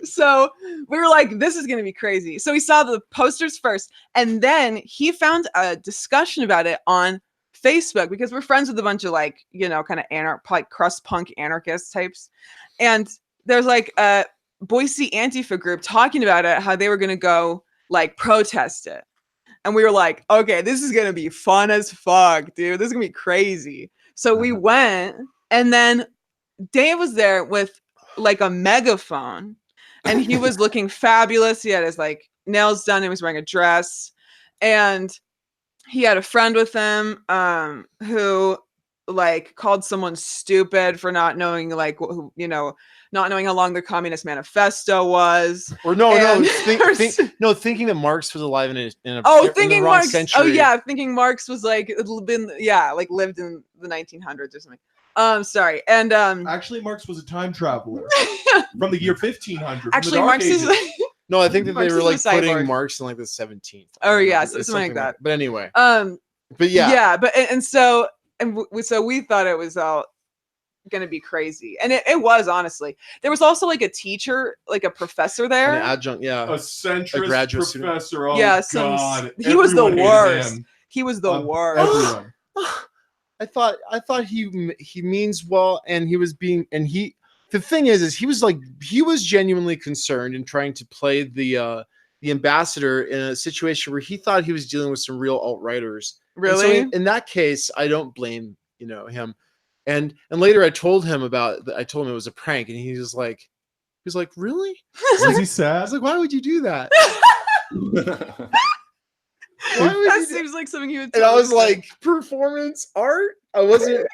So we were like, this is going to be crazy. So we saw the posters first, and then he found a discussion about it on Facebook because we're friends with a bunch of like, kind of like crust punk anarchist types. And there's like a Boise Antifa group talking about it, how they were going to go like protest it. And we were like, okay, this is going to be fun as fuck, dude. This is going to be crazy. So we went, and then Dave was there with like a megaphone, and he was looking fabulous. He had his like nails done. He was wearing a dress, and he had a friend with him who like called someone stupid for not knowing like not knowing how long the Communist Manifesto was. Or thinking that Marx was alive in the thinking wrong Marx. century. Oh yeah, thinking Marx was like lived in the 1900s or something. Sorry, and Actually, Marx was a time traveler from the year 1500. actually Marx is. No, I think that Marx they were is a like putting cyborg. Marx in like the 17th. Oh, yeah, It's something like that. But anyway, But yeah. but so we thought it was all gonna be crazy, and it was honestly. There was also like a teacher, like a professor there. An adjunct, a yeah. centrist graduate student. professor. Oh Yeah, God, he was the Everyone hated worst. him. He was the worst. Everyone. I thought he means well, and he was being, and the thing is he was genuinely concerned and trying to play the ambassador in a situation where he thought he was dealing with some real alt-righters. Really? And so in that case, I don't blame him. And later I told him it was a prank, and he was like, really? Was he I sad? was like, why would you do that? That seems like something he would. And I was totally say. like, performance art? I wasn't,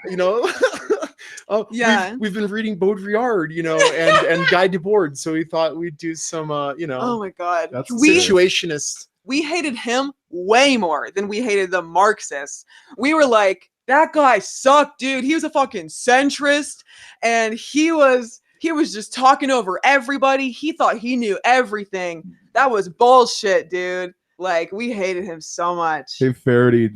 Yeah. We've been reading Baudrillard, and Guy Debord, so we thought we'd do some, Oh my god, That's situationist. we hated him way more than we hated the Marxists. We were like, that guy sucked, dude. He was a fucking centrist, and he was just talking over everybody. He thought he knew everything. That was bullshit, dude. Like, we hated him so much. Hey Faraday,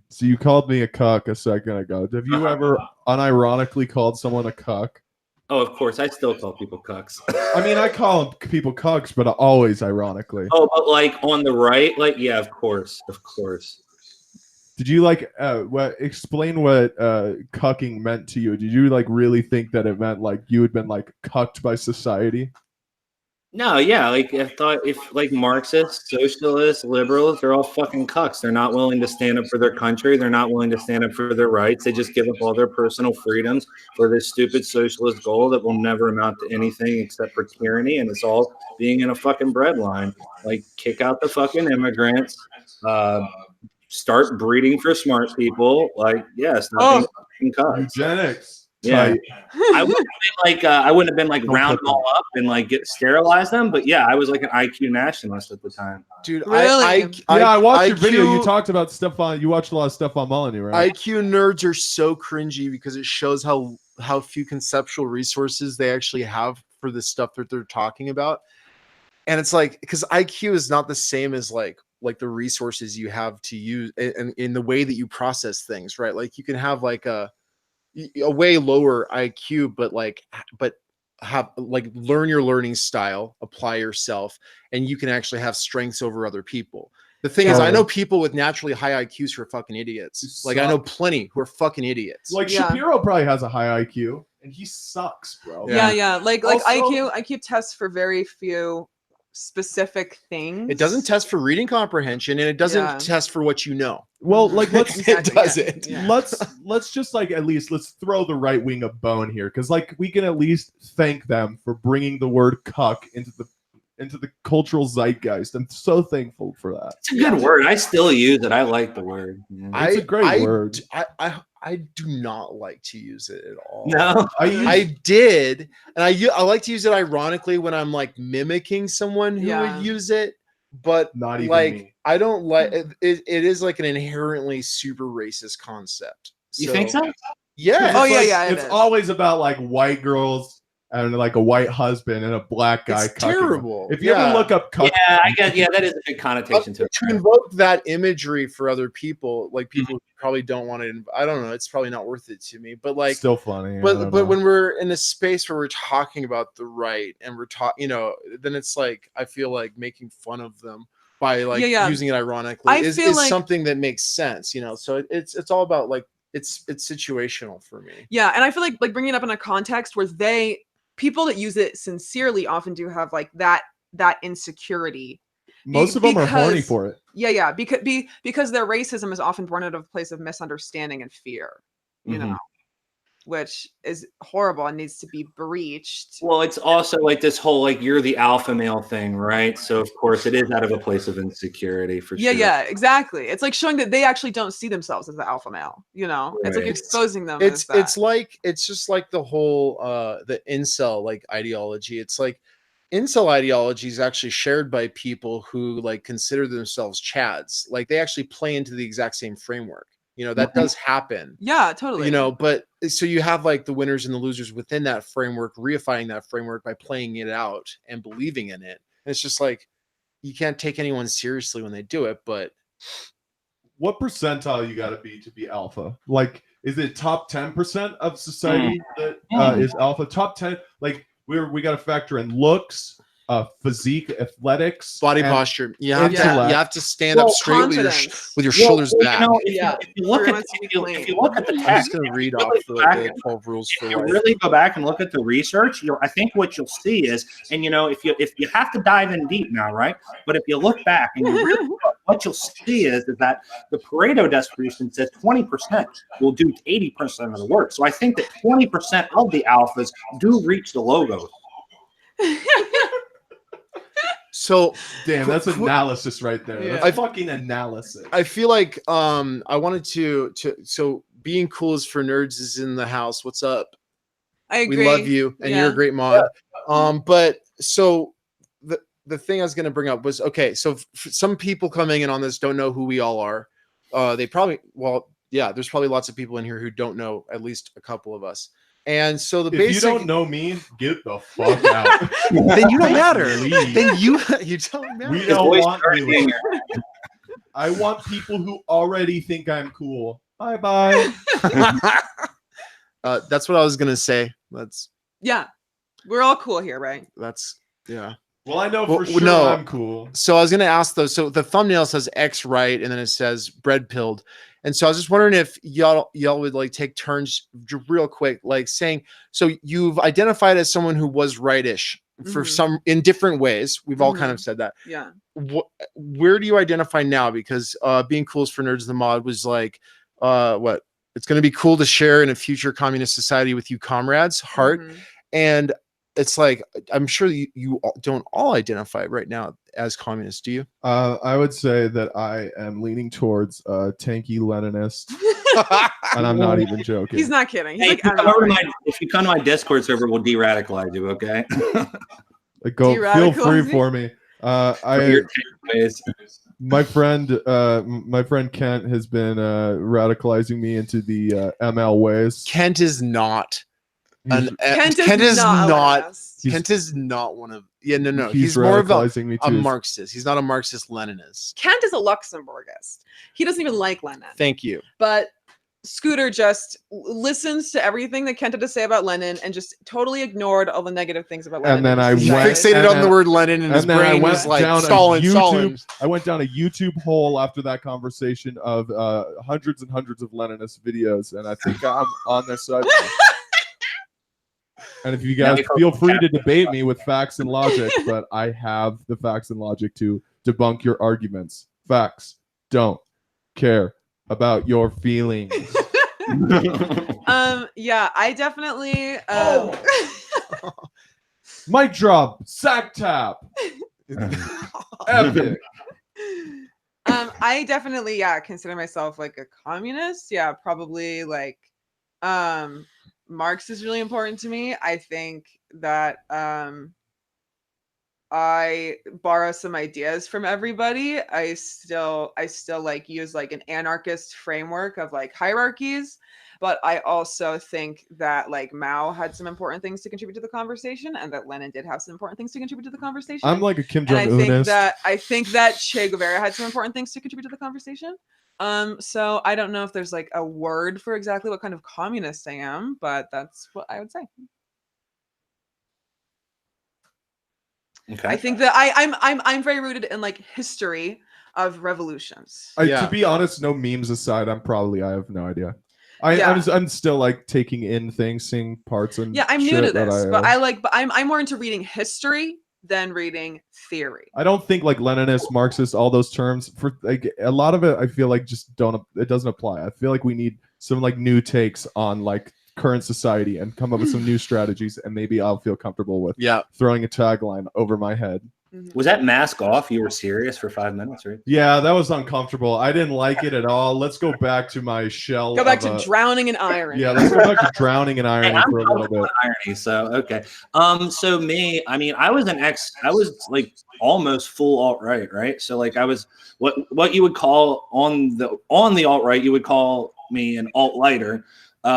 so you called me a cuck a second ago. Have you ever unironically called someone a cuck? Oh, of course. I still call people cucks. I mean, I call people cucks, but always ironically. Oh, but like on the right, like yeah, of course. Did you explain what cucking meant to you? Did you like really think that it meant like you had been like cucked by society? No, yeah, like if like Marxists, socialists, liberals, they're all fucking cucks. They're not willing to stand up for their country. They're not willing to stand up for their rights. They just give up all their personal freedoms for this stupid socialist goal that will never amount to anything except for tyranny, and it's all being in a fucking breadline. Like, kick out the fucking immigrants, start breeding for smart people. Like, yeah, stop being fucking cucks. Eugenics. Yeah. Tight. I wouldn't have been like Don't round put them all up and like sterilize them, but yeah, I was like an IQ nationalist at the time. Dude, Really? I watched your IQ video. You talked about stuff on. You watched a lot of stuff on Molyneux, right? IQ nerds are so cringy because it shows how few conceptual resources they actually have for the stuff that they're talking about. And it's like, because IQ is not the same as like the resources you have to use and in the way that you process things, right? Like you can have like a way lower IQ, but have like learn your learning style, apply yourself, and you can actually have strengths over other people. The thing is, I know people with naturally high IQs who are fucking idiots. Like I know plenty who are fucking idiots. Like Shapiro probably has a high IQ, and he sucks, bro. Yeah. Like Also- IQ tests for very few specific things. It doesn't test for reading comprehension, and it doesn't test for what you know. Well, like let's It doesn't. let's just like at least let's throw the right wing a bone here, because like we can at least thank them for bringing the word cuck into the cultural zeitgeist. I'm so thankful for that. It's a good word. I still use it. I like the word. It's a great word. I do not like to use it at all. No, I did, and I like to use it ironically when I'm like mimicking someone who would use it, but Not even like me. I don't like it. It is like an inherently super racist concept. you think so? Yeah. Oh, It's yeah, like- yeah, it It's is. always about like white girls and like a white husband and a black guy. It's cucking them. terrible. If you ever look up cuck, Yeah, I guess. Yeah, that is a big connotation to it. To invoke that imagery for other people, like people who probably don't want to. I don't know. It's probably not worth it to me. But like, still funny. I but don't know. when we're in a space where we're talking about the right and we're talking, then it's like I feel like making fun of them by like using it ironically I is feel like- something that makes sense. So it's all about like it's situational for me. Yeah, and I feel like bringing it up in a context where people that use it sincerely often do have like that insecurity. Most of them are horny for it. Yeah, because their racism is often born out of a place of misunderstanding and fear, you know, which is horrible and needs to be breached. Well, it's also like this whole like you're the alpha male thing, right? So of course it is out of a place of insecurity for sure. Yeah, exactly. It's like showing that they actually don't see themselves as the alpha male. It's like Right. exposing them. It's as that. it's just like the whole the incel like ideology. It's like incel ideology is actually shared by people who like consider themselves chads. Like they actually play into the exact same framework. That does happen. Yeah, totally. But so you have like the winners and the losers within that framework, reifying that framework by playing it out and believing in it. And it's just like you can't take anyone seriously when they do it. But What percentile you got to be alpha? Like, is it top 10% of society that is alpha? Top 10, like we got to factor in looks, physique, athletics, body and posture. You have to stand up Well, straight with your shoulders back. If you look at the I'm text, just going to read off really the, go back the and- 12 rules for if you life. really go back and look at the research, I think what you'll see is, and if you have to dive in deep now, right? But if you look back and you really look, what you'll see is that the Pareto distribution says 20% will do 80% of the work. So I think that 20% of the alphas do reach the logos. So damn, that's analysis right there. Yeah. That's fucking analysis. I feel like I wanted to so being cool is for nerds is in the house. What's up? I agree. We love you and you're a great mod. But so the thing I was going to bring up was, okay, so some people coming in on this don't know who we all are. They probably, there's probably lots of people in here who don't know at least a couple of us. And so the If basic, you don't know me, get the fuck out. then you don't matter. Leave. Then you don't matter. We don't want you. I want people who already think I'm cool. Bye bye. That's what I was gonna say. Yeah, we're all cool here, right? Yeah. Well, I know Well, for sure no. I'm cool. So I was gonna ask though. So the thumbnail says X right, and then it says bread pilled. And so I was just wondering if y'all would like take turns real quick, like saying, so you've identified as someone who was rightish. for some in different ways. We've all kind of said that. Yeah. Where do you identify now? Because being cool for nerds the mod was like what it's going to be cool to share in a future communist society with you comrades heart. And it's like I'm sure you don't all identify right now as communists, do you? I would say that I am leaning towards tanky Leninist, and I'm not even joking. He's not kidding. He's Hey, like, if you come to my Discord server, we'll de-radicalize you, okay? Go feel free for me. My friend Kent has been radicalizing me into the ML ways. Kent is not. Kent is not one of no. He's more of a Marxist. He's not a Marxist Leninist. Kent is a Luxembourgist. He doesn't even like Lenin. Thank you. But Scooter just listens to everything that Kent had to say about Lenin and just totally ignored all the negative things about Lenin. And then I fixated on the word Lenin, and his brain was like Stalin. I went down a YouTube hole after that conversation of hundreds and hundreds of Leninist videos, and I think I'm on their side. And if you guys feel free to debate me with facts and logic, but I have the facts and logic to debunk your arguments. Facts don't care about your feelings. Yeah, I definitely mic drop, sack tap. Epic. I definitely consider myself like a communist. Yeah, probably like Marx is really important to me. I think that I borrow some ideas from everybody. I still like use like an anarchist framework of like hierarchies, but I also think that like Mao had some important things to contribute to the conversation, and that Lenin did have some important things to contribute to the conversation. I'm like a Kim Jong-unist. I think that Che Guevara had some important things to contribute to the conversation. So I don't know if there's like a word for exactly what kind of communist I am, but that's what I would say. Okay. I think that I'm very rooted in like history of revolutions. To be honest, no memes aside, I have no idea. I'm still like taking in things, seeing parts and I'm new to this, but I'm more into reading history than reading theory. I don't think like Leninist, Marxist, all those terms for like a lot of it. I feel like it doesn't apply. I feel like we need some like new takes on like current society and come up with some new strategies, and maybe I'll feel comfortable with throwing a tagline over my head. Was that mask off? You were serious for 5 minutes, right? Yeah, that was uncomfortable. I didn't like it at all. Let's go back to my shell. Go back to drowning in irony. Yeah, let's go back to drowning in irony for a little bit. Irony, so okay. So me, I mean, I was like almost full alt-right, right? So like I was what you would call on the alt-right, you would call me an alt-lighter,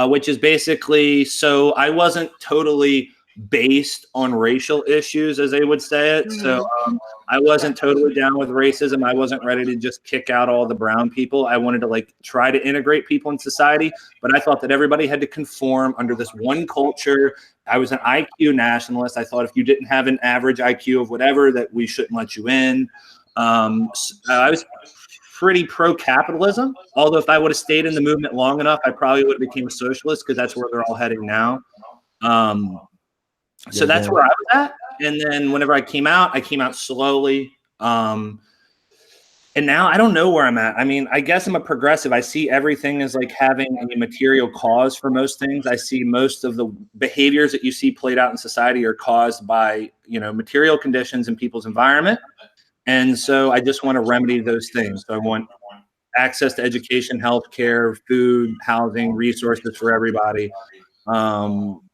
which is basically, so I wasn't totally based on racial issues, as they would say it. So I wasn't totally down with racism. I wasn't ready to just kick out all the brown people. I wanted to like try to integrate people in society, but I thought that everybody had to conform under this one culture. I was an IQ nationalist. I thought if you didn't have an average IQ of whatever, that we shouldn't let you in. I was pretty pro-capitalism, although if I would have stayed in the movement long enough, I probably would have became a socialist, because that's where they're all heading now. So that's where I was at. And then whenever I came out slowly. And now I don't know where I'm at. I mean, I guess I'm a progressive. I see everything as like having a material cause for most things. I see most of the behaviors that you see played out in society are caused by, material conditions in people's environment. And so I just want to remedy those things. So I want access to education, healthcare, food, housing, resources for everybody.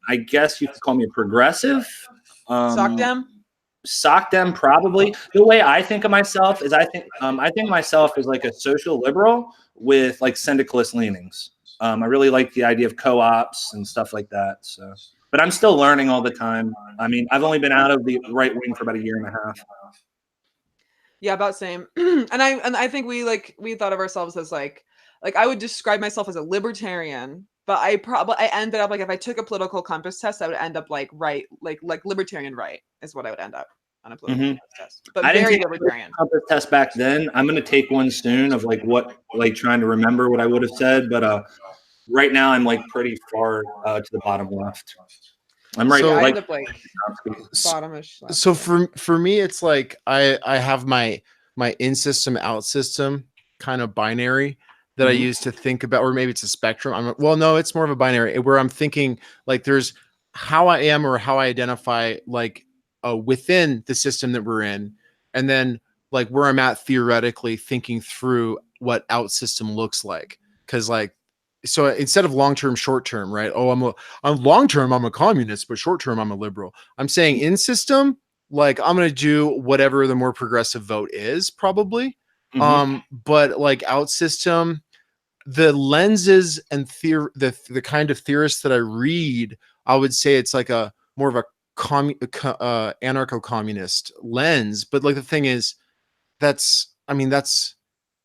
I guess you could call me a progressive. Sock dem, probably. The way I think of myself is I think myself as like a social liberal with like syndicalist leanings. I really like the idea of co-ops and stuff like that. So, but I'm still learning all the time. I mean, I've only been out of the right wing for about 1.5 years. Yeah, about same. And I think we thought of ourselves as like I would describe myself as a libertarian. But I ended up like, if I took a political compass test, I would end up like right, like libertarian right is what I would end up on a political compass test. But I very libertarian. Compass test back then. I'm going to take one soon of trying to remember what I would have said. But right now I'm like pretty far to the bottom left. I'm right. So, I like, end up like bottomish. So for me, it's like I have my in system out system kind of binary that I Mhm. use to think about, or maybe it's a spectrum. Well, no, it's more of a binary where I'm thinking like there's how I am or how I identify like within the system that we're in, and then like where I'm at theoretically thinking through what out system looks like. Because like so instead of long term, short term, right? Oh, I'm long term, I'm a communist, but short term, I'm a liberal. I'm saying in system, like I'm gonna do whatever the more progressive vote is, probably. Mhm. But like out system, the lenses and the kind of theorists that I read, I would say it's like a more of a anarcho-communist lens. But like the thing is, that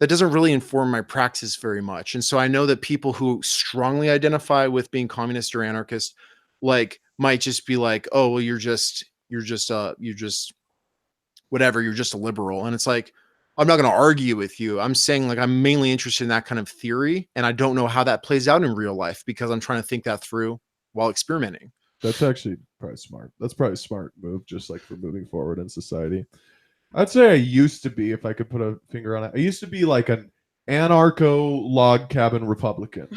doesn't really inform my practice very much. And so I know that people who strongly identify with being communist or anarchist, like might just be like, oh, well, you're just whatever, you're just a liberal. And it's like, I'm not going to argue with you. I'm saying like I'm mainly interested in that kind of theory, and I don't know how that plays out in real life because I'm trying to think that through while experimenting. That's actually probably smart. That's probably a smart move, just like for moving forward in society. I'd say I used to be, if I could put a finger on it, I used to be like an anarcho log cabin Republican.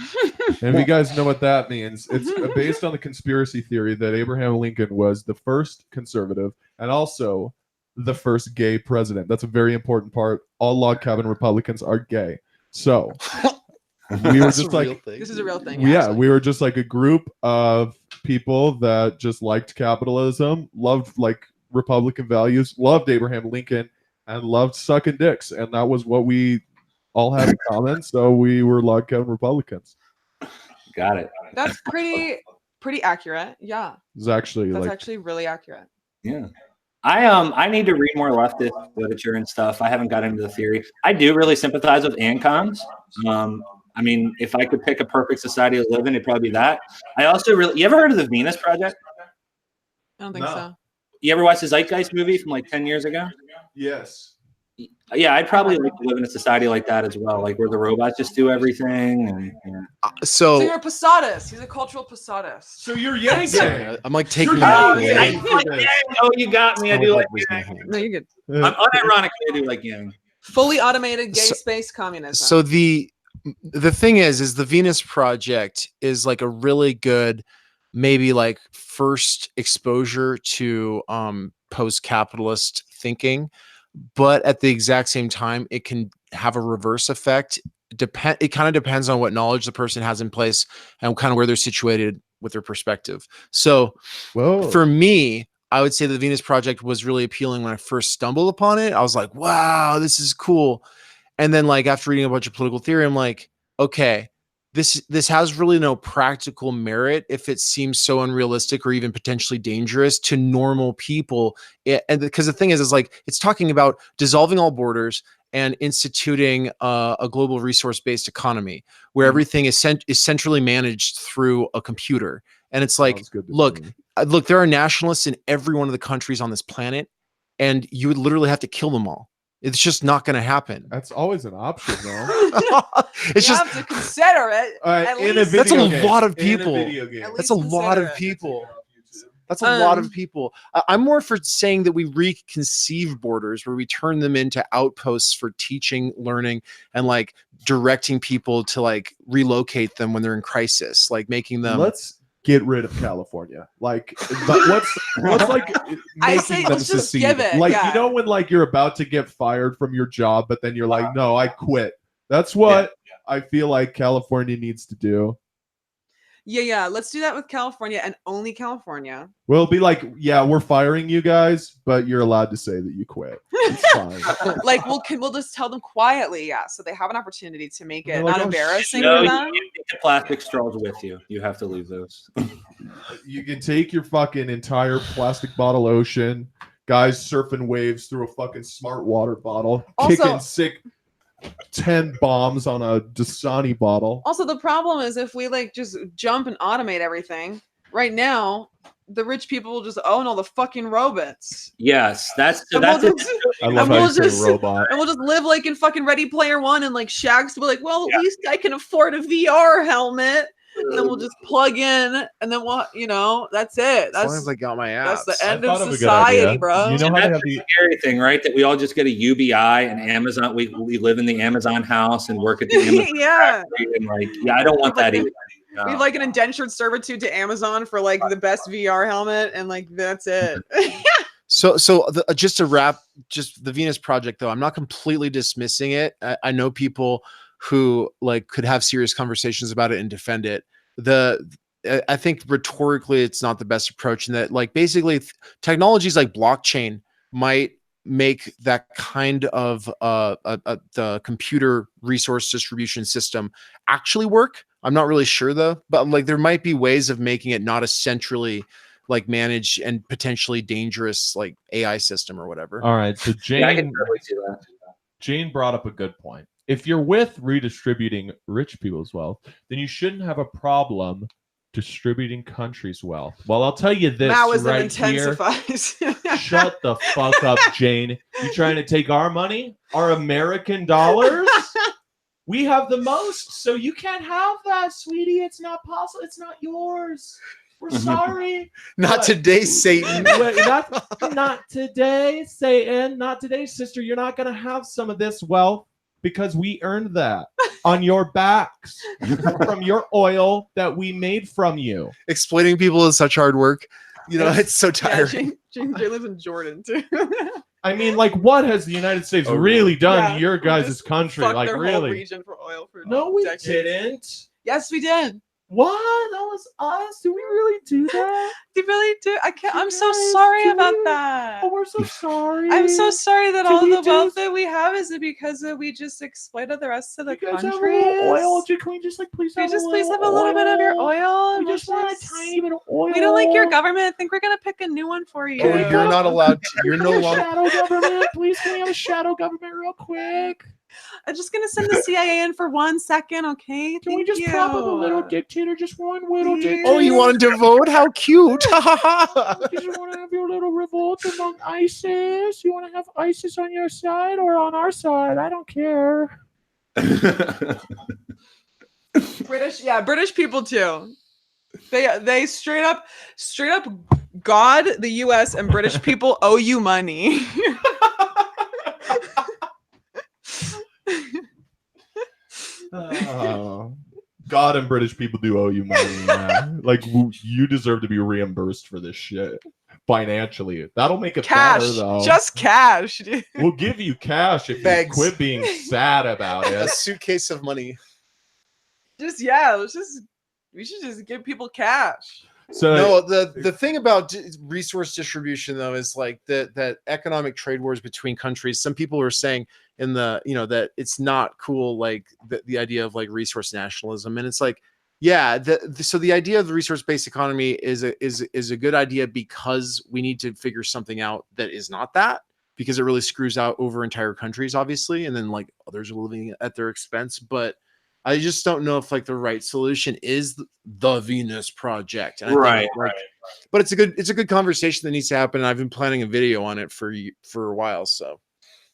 And if you guys know what that means, it's based on the conspiracy theory that Abraham Lincoln was the first conservative and also the first gay president. That's a very important part. All log cabin Republicans are gay. So we were just like, this is a real thing. yeah, actually. we were just like a group of people that just liked capitalism, loved like Republican values, loved Abraham Lincoln, and loved sucking dicks. And that was what we all had in common. So we were log cabin Republicans. Got it. That's pretty accurate. Yeah, It's actually that's like actually really accurate. Yeah. I need to read more leftist literature and stuff. I haven't got into the theory. I do really sympathize with ANCOMs. I mean, if I could pick a perfect society to live in, it'd probably be that. I also really, you ever heard of the Venus Project? I don't think so. You ever watch the Zeitgeist movie from like 10 years ago? yes. Yeah, I'd probably like to live in a society like that as well, like where the robots just do everything. And So you're a Posadist. He's a cultural Posadist. So you're yang. I'm like taking You're that yang. away. I do like Yang. Oh, you got me. I do like Yang. No, you're good. I'm unironically, I do like Yang. Fully automated gay So- space communism. So the thing is the Venus Project is like a really good, maybe like first exposure to post-capitalist thinking, but at the exact same time, it can have a reverse effect. It kind of depends on what knowledge the person has in place and kind of where they're situated with their perspective. So Whoa. for me, I would say the Venus Project was really appealing when I first stumbled upon it. I was like, wow, this is cool. And then like after reading a bunch of political theory, I'm like, okay, this has really no practical merit if it seems so unrealistic or even potentially dangerous to normal people. And because the thing is like it's talking about dissolving all borders and instituting a global resource-based economy where everything is centrally managed through a computer. And it's like, look, there are nationalists in every one of the countries on this planet, and you would literally have to kill them all. It's just not going to happen. That's always an option, though. It's you just have to consider it. At least, that's a lot of people. At That's a least lot of consider it. people. That's a lot of people. I'm more for saying that we reconceive borders where we turn them into outposts for teaching, learning, and like directing people to like relocate them when they're in crisis, like making them. Let's get rid of California. Like, what's like I making say them let's just secede? give it. Like, yeah. you know, when like you're about to get fired from your job, but then you're like, no, I quit. That's what I feel like California needs to do. Yeah. Let's do that with California and only California. We'll be like, yeah, we're firing you guys, but you're allowed to say that you quit. It's fine. Like we'll just tell them quietly, yeah, so they have an opportunity to make it They're like, not oh, embarrassing No, for you them. can't take the plastic straws with you. You have to leave those. You can take your fucking entire plastic bottle ocean, guys surfing waves through a fucking smart water bottle, Also- kicking sick 10 bombs on a Dasani bottle. Also, the problem is if we like just jump and automate everything right now, the rich people will just own all the fucking robots. Yes, that's And that's we'll it. just- I love and how we'll you say just- robot. And we'll just live like in fucking Ready Player One, and like Shaq's will be like, well, at least I can afford a VR helmet. and then we'll just plug in, and then we'll, that's it. As long as I got my That's apps. the end I of thought of a good society, idea. bro. You know how And they that's have the the scary thing, right? That we all just get a UBI and Amazon. We live in the Amazon house and work at the Amazon Yeah. factory, and I don't want that either. No. We have like an indentured servitude to Amazon for like the best VR helmet, and like that's it. So just to wrap, just the Venus Project, though, I'm not completely dismissing it. I know people who like could have serious conversations about it and defend it. I think rhetorically, it's not the best approach, in that like basically technologies like blockchain might make that kind of the computer resource distribution system actually work. I'm not really sure though, but like there might be ways of making it not a centrally like managed and potentially dangerous like AI system or whatever. All right, so Yeah, I can totally see that. Jane brought up a good point. If you're with redistributing rich people's wealth, then you shouldn't have a problem distributing countries' wealth. Well, I'll tell you this Maoism right intensifies. here. Shut the fuck up, Jane. You trying to take our money? Our American dollars? We have the most, so you can't have that, sweetie. It's not possible. It's not yours. We're sorry. Not But- today, Satan. Wait, not today, Satan. Not today, sister. You're not gonna have some of this wealth because we earned that on your backs from your oil that we made from you. Exploiting people is such hard work. You know, it's so Yeah, tiring. Jane lives in Jordan too. I mean, like, what has the United States Oh, really done Yeah, to your we guys' just country? fucked Like, their whole really? region for oil for No, we decades. didn't. Yes, we did. What? That was us? Did we really do that? You really do. I can't. I'm so Yes, sorry did about we? that. Oh, we're so sorry. I'm so sorry that Did all we the do- wealth that we have is because we just exploited the rest of the You guys have a countries. little oil. Can we just, like, please Can have you just a please little have a little bit of your oil? We We'll just want a tiny bit of oil. We don't like your government. I think we're gonna pick a new one for you. Oh, you're not allowed to. You're no longer. Shadow government, please. Can we have a shadow government real quick? I'm just gonna send the CIA in for 1 second, okay? Can we Thank just prop up a little you. dictator? Just one little Please. dictator. Oh, you wanted to vote? How cute! You just want to have your little revolt among ISIS? You want to have ISIS on your side or on our side? I don't care. British people too. They straight up God, the US, and British people owe you money. Oh. God and British people do owe you money. Yeah. Like, you deserve to be reimbursed for this shit financially. That'll make it Cash, better, though. just cash, dude. We'll give you cash if Bags. you quit being sad about A it. suitcase of money. We should just give people cash. So No, the thing about resource distribution though is like that economic trade wars between countries. Some people are saying in the that it's not cool, like the idea of like resource nationalism, and it's like, yeah, so the idea of the resource based economy is a good idea because we need to figure something out that is not that, because it really screws out over entire countries, obviously, and then like others are living at their expense, but. I just don't know if like the right solution is the Venus Project. And I think, like, but it's a good conversation that needs to happen. And I've been planning a video on it for a while. So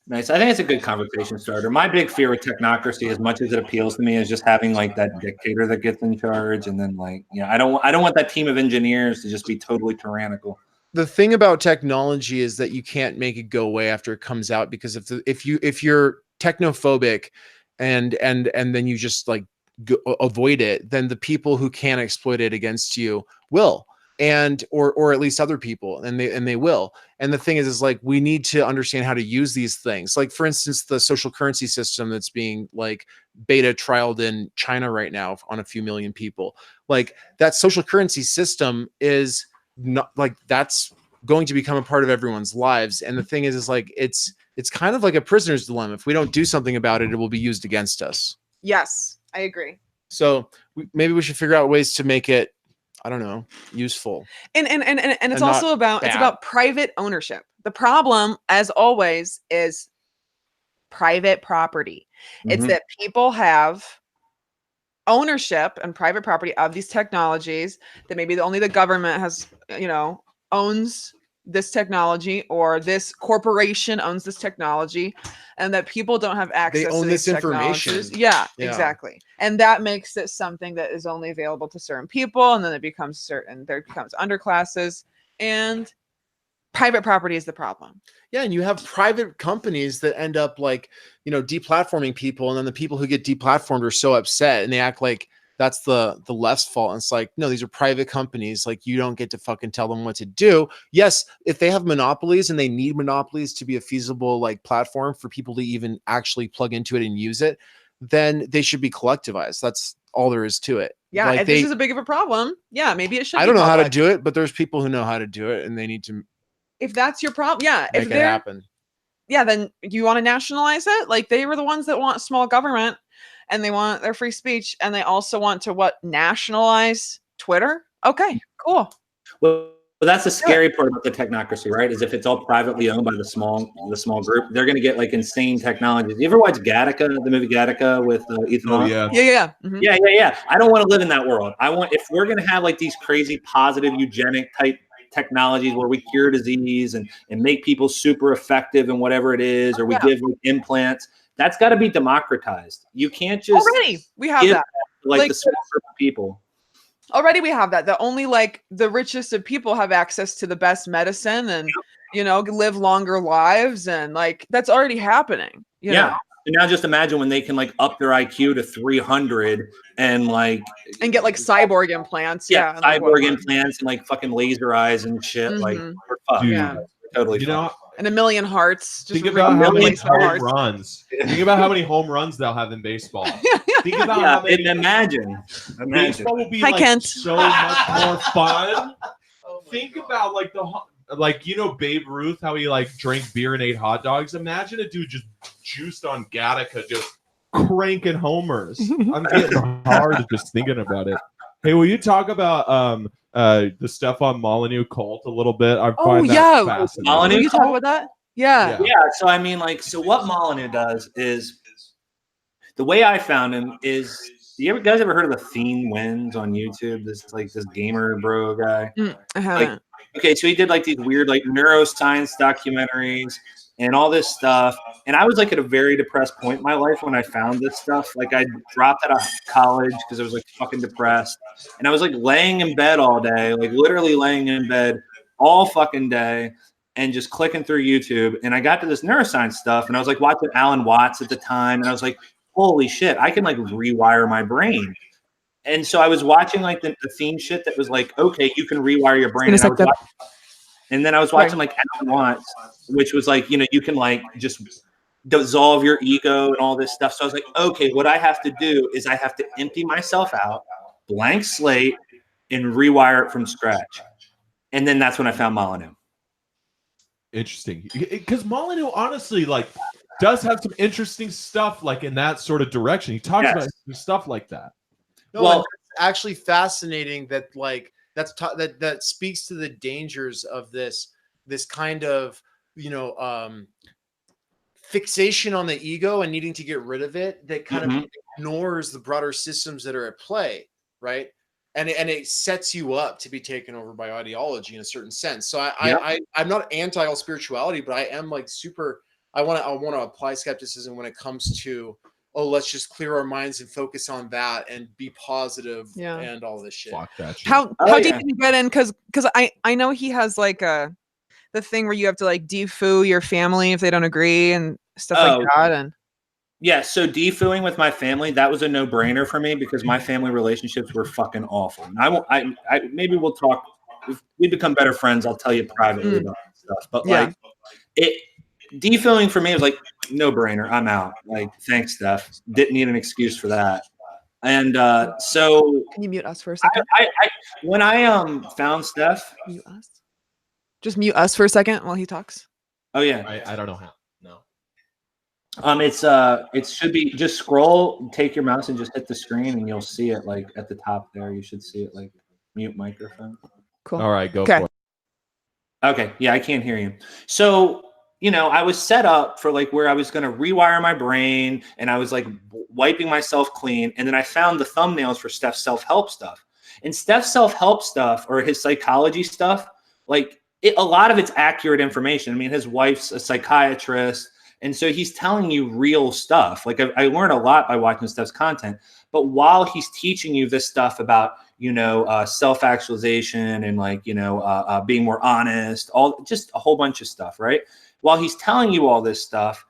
Nice. I think it's a good conversation starter. My big fear with technocracy, as much as it appeals to me, is just having like that dictator that gets in charge, and then like, I don't want that team of engineers to just be totally tyrannical. the thing about technology is that you can't make it go away after it comes out, because if you're technophobic and then you just like avoid it, then the people who can exploit it against you will, and or at least other people, and they will. And the thing is like, we need to understand how to use these things. Like, for instance, the social currency system that's being like beta trialed in China right now on a few million people. Like, that social currency system is not like, that's going to become a part of everyone's lives. And the thing is like, it's kind of like a prisoner's dilemma. If we don't do something about it, it will be used against us. Yes, I agree. So maybe we should figure out ways to make it, I don't know, useful. And it's And also not about bad. private ownership. The problem, as always, is private property. It's Mhm. that people have ownership and private property of these technologies that maybe only the government has, owns this technology, or this corporation owns this technology, and that people don't have access They own to this these information. technologies. Yeah, Yeah. exactly. And that makes it something that is only available to certain people, and then it becomes there becomes underclasses, and private property is the problem. Yeah, and you have private companies that end up like, deplatforming people, and then the people who get deplatformed are so upset and they act like that's the left's fault. And it's like, no, these are private companies. Like, you don't get to fucking tell them what to do. Yes, if they have monopolies and they need monopolies to be a feasible like platform for people to even actually plug into it and use it, then they should be collectivized. That's all there is to it. Yeah, like if this is a big of a problem, yeah, maybe it should. I be don't know how to public. do it, but there's people who know how to do it, and they need to If that's your problem, yeah, make if it they're happen. yeah, then you want to nationalize it? Like, they were the ones that want small government, and they want their free speech, and they also want to nationalize Twitter? Okay, cool. Well, that's the scary part about the technocracy, right? Is if it's all privately owned by the small group, they're going to get like insane technologies. You ever watch Gattaca, the movie Gattaca with Ethan Hawke? Yeah. Mhm. Yeah. I don't want to live in that world. If we're going to have like these crazy positive eugenic type technologies where we cure disease and make people super effective in whatever it is, or we give like implants, that's got to be democratized. You can't just Already we have give that. like the small group of people. Already we have that. That only like the richest of people have access to the best medicine, and live longer lives, and like that's already happening. You know? And now just imagine when they can like up their IQ to 300 and get like cyborg implants. Yeah, and, like, cyborg implants and like fucking laser eyes and shit. Like we're fucked. Dude, Yeah. We're totally fucked. And a million hearts. Just Think about how many replacement home hearts. runs. Think about how many home runs they'll have in baseball. Think about how many. Imagine. Baseball will be Hi, like Kent. so much more fun. Think about like Babe Ruth, how he like drank beer and ate hot dogs. Imagine a dude just juiced on Gattaca, just cranking homers. I'm getting hard just thinking about it. Hey, will you talk about the stuff on Molyneux cult a little bit? I find that fascinating. Molyneux Will you talk about that? Yeah. So I mean, like, so what Molyneux does is, the way I found him is, you guys ever heard of the Fiend Wins on YouTube? This gamer bro guy. I haven't. Okay, so he did like these weird like neuroscience documentaries and all this stuff. And I was like at a very depressed point in my life when I found this stuff. Like, I dropped out of college because I was like fucking depressed. And I was like laying in bed all day, like literally laying in bed all fucking day and just clicking through YouTube. And I got to this neuroscience stuff, and I was like watching Alan Watts at the time. And I was like, holy shit, I can like rewire my brain. And so I was watching like the theme shit that was like, okay, you can rewire your brain. And then I was watching like Alan Watts, which was like, you can like just dissolve your ego and all this stuff. So I was like, okay, what I have to do is I have to empty myself out, blank slate, and rewire it from scratch. And then that's when I found Molyneux. Interesting. Because Molyneux honestly like does have some interesting stuff like in that sort of direction. He talks about stuff like that. No, well, it's actually fascinating that like that speaks to the dangers of this kind of fixation on the ego and needing to get rid of it, that kind of ignores the broader systems that are at play, right? And it sets you up to be taken over by ideology in a certain sense. So I'm not anti all spirituality, but I am like super. I want to apply skepticism when it comes to, let's just clear our minds and focus on that and be positive and all this shit. Fuck that shit. How deep can you get in? Because I know he has like the thing where you have to like defoo your family if they don't agree and stuff like that. And so defooing with my family, that was a no-brainer for me because my family relationships were fucking awful. And I maybe we'll talk. If we become better friends, I'll tell you privately about stuff. But like defooing for me was like no brainer. I'm out. Like, thanks, Steph. Didn't need an excuse for that. And so can you mute us for a second? When I found Steph, mute us. Just mute us for a second while he talks. Oh yeah. I don't know how. No. It should be just scroll, take your mouse and just hit the screen and you'll see it like at the top there. You should see it like mute microphone. Cool. All right, go for it. Okay. Yeah, I can't hear you. So I was set up for like where I was going to rewire my brain and I was like wiping myself clean. And then I found the thumbnails for Steph's self-help stuff. And Steph's self-help stuff or his psychology stuff, like a lot of it's accurate information. I mean, his wife's a psychiatrist, and so he's telling you real stuff. Like I learn a lot by watching Steph's content, but while he's teaching you this stuff about, you know, self-actualization and like, you know, being more honest, just a whole bunch of stuff, right? While he's telling you all this stuff,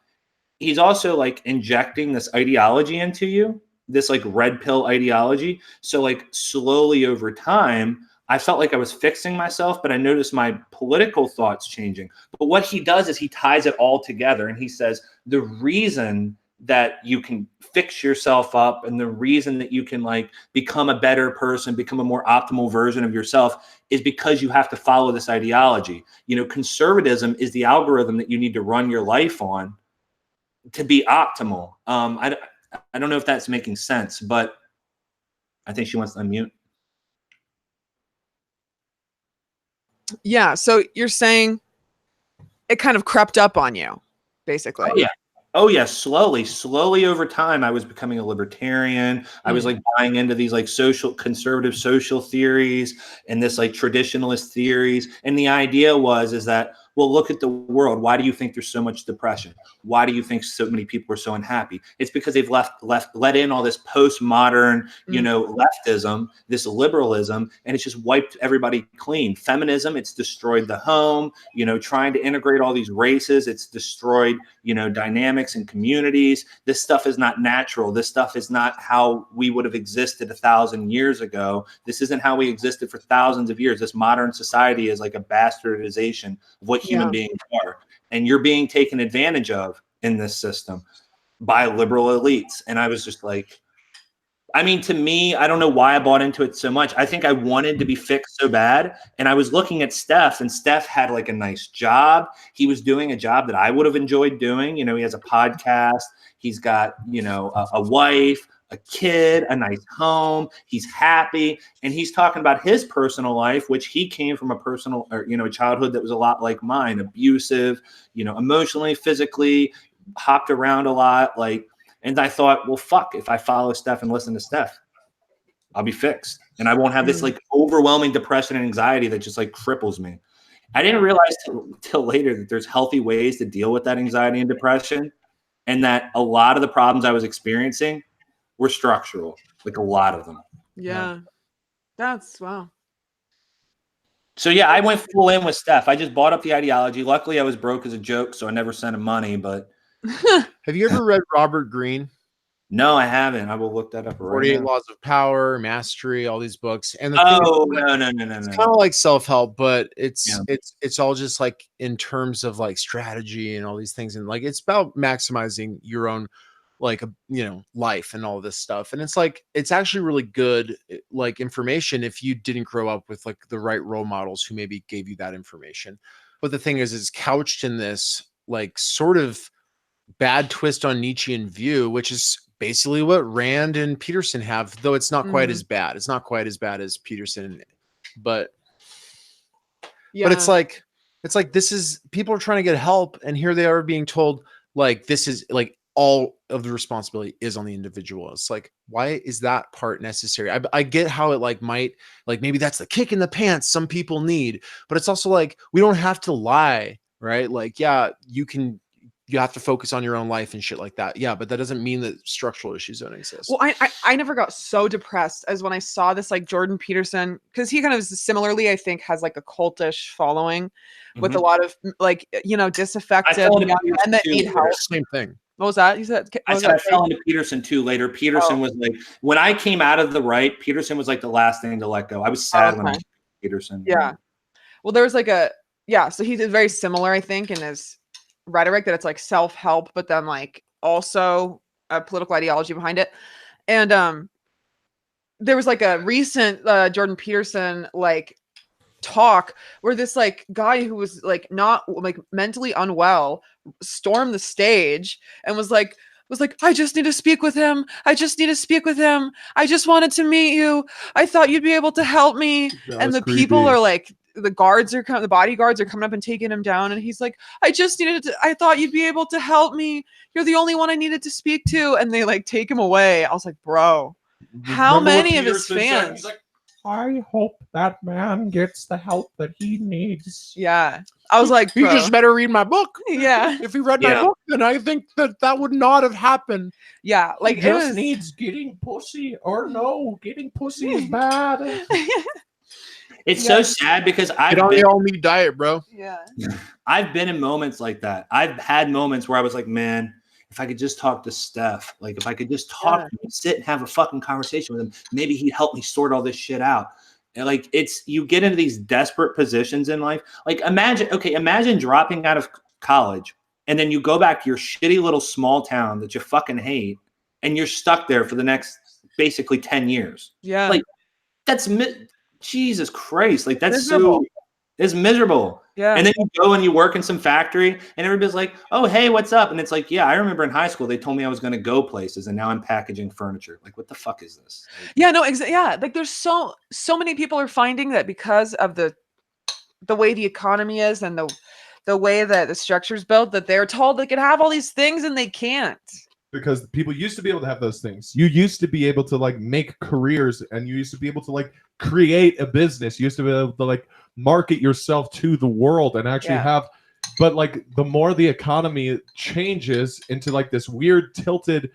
he's also like injecting this ideology into you, this like red pill ideology. So like slowly over time, I felt like I was fixing myself, but I noticed my political thoughts changing. But what he does is he ties it all together, and he says the reason that you can fix yourself up and the reason that you can like become a better person, become a more optimal version of yourself is because you have to follow this ideology. You know, conservatism is the algorithm that you need to run your life on to be optimal. I don't know if that's making sense, but I think she wants to unmute. Yeah. So you're saying it kind of crept up on you, basically. Oh, yeah. Oh yeah, slowly over time, I was becoming a libertarian. I was like buying into these like conservative social theories and this like traditionalist theories. And the idea is that, well, look at the world. Why do you think there's so much depression? Why do you think so many people are so unhappy? It's because they've let in all this postmodern, you know, leftism, this liberalism, and it's just wiped everybody clean. Feminism, it's destroyed the home. You know, trying to integrate all these races, it's destroyed, you know, dynamics and communities. This stuff is not natural. This stuff is not how we would have existed 1,000 years ago. This isn't how we existed for thousands of years. This modern society is like a bastardization of what human beings are. And you're being taken advantage of in this system by liberal elites. And I was just like, I mean, to me, I don't know why I bought into it so much. I think I wanted to be fixed so bad. And I was looking at Steph, and Steph had like a nice job. He was doing a job that I would have enjoyed doing. You know, he has a podcast. He's got, you know, a wife, a kid, a nice home. He's happy. And he's talking about his personal life, which he came from a childhood that was a lot like mine, abusive, you know, emotionally, physically, hopped around a lot. And I thought, well, fuck, if I follow Steph and listen to Steph, I'll be fixed. And I won't have this like overwhelming depression and anxiety that just like cripples me. I didn't realize till later that there's healthy ways to deal with that anxiety and depression. And that a lot of the problems I was experiencing were structural, like a lot of them. Yeah. That's wow. So yeah, I went full in with Steph. I just bought up the ideology. Luckily, I was broke as a joke, so I never sent him money. But have you ever read Robert Greene? No, I haven't. I will look that up. 48 Laws of Power, Mastery, all these books. And no. It's kind of like self-help, but it's all just like in terms of like strategy and all these things, and like it's about maximizing your own like life and all this stuff. And it's like it's actually really good like information if you didn't grow up with like the right role models who maybe gave you that information. But the thing is, it's couched in this like sort of bad twist on Nietzschean view, which is basically what Rand and Peterson have, though it's not quite as bad. It's not quite as bad as Peterson, but it's like this is, people are trying to get help, and here they are being told like this is like all of the responsibility is on the individual. It's like, why is that part necessary? I get how it like might like maybe that's the kick in the pants some people need, but it's also like we don't have to lie, right? Like, yeah, you have to focus on your own life and shit like that. Yeah, but that doesn't mean that structural issues don't exist. Well, I never got so depressed as when I saw this like Jordan Peterson, because he kind of similarly, I think, has like a cultish following with a lot of like, disaffected young men that need help. Same thing. What was that? You said I fell into Peterson too later. Peterson was like, when I came out of the right, Peterson was like the last thing to let go. I was sad when I was Peterson. Yeah. Well, there was like so he did very similar, I think, in his rhetoric, that it's like self-help, but then like also a political ideology behind it. And there was like a recent Jordan Peterson like talk where this like guy who was like not like mentally unwell stormed the stage and was like I just need to speak with him. I just wanted to meet you. I thought you'd be able to help me. And the creepy. People are like, the bodyguards are coming up and taking him down, and he's like, I thought you'd be able to help me. You're the only one I needed to speak to. And they like take him away. I was like, bro, how many of his fans? I hope that man gets the help that he needs. Yeah. I was like, He bro. just better read my book. Yeah. If he read Yeah. my book, then I think that would not have happened. Yeah. Like, He it just was. needs getting pussy, or no, getting pussy is bad. It's so sad because Get on the all meat diet, bro. Yeah. I've been in moments like that. I've had moments where I was like, man, if I could just talk to Steph, like if I could just talk to him, sit and have a fucking conversation with him, maybe he'd help me sort all this shit out. And like you get into these desperate positions in life. Like imagine dropping out of college and then you go back to your shitty little small town that you fucking hate and you're stuck there for the next basically 10 years. Yeah. Like that's Jesus Christ. Like that's Miserable. it's miserable. Yeah. And then you go and you work in some factory and everybody's like, oh, hey, what's up? And it's like, yeah, I remember in high school, they told me I was going to go places and now I'm packaging furniture. Like, what the fuck is this? Yeah, no, yeah. Like there's so many people are finding that because of the way the economy is and the way that the structure's built, that they're told they can have all these things and they can't. Because people used to be able to have those things. You used to be able to like make careers, and you used to be able to like create a business. You used to be able to like market yourself to the world and actually have. But like the more the economy changes into like this weird tilted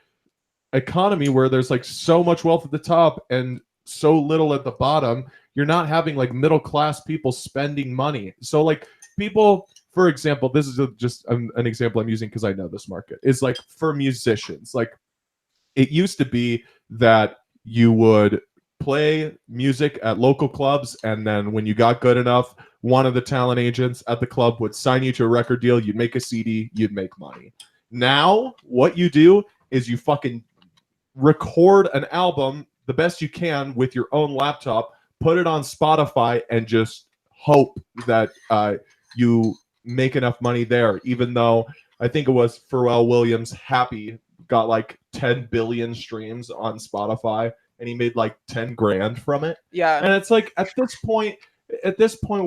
economy where there's like so much wealth at the top and so little at the bottom, you're not having like middle class people spending money. So like people, for example, this is just an example I'm using because I know this market, is like for musicians. Like it used to be that you would play music at local clubs, and then when you got good enough, one of the talent agents at the club would sign you to a record deal, you'd make a CD, you'd make money. Now, what you do is you fucking record an album the best you can with your own laptop, put it on Spotify, and just hope that you make enough money there, even though I think it was Pharrell Williams Happy got like 10 billion streams on Spotify and he made like 10 grand from it. Yeah. And it's like at this point,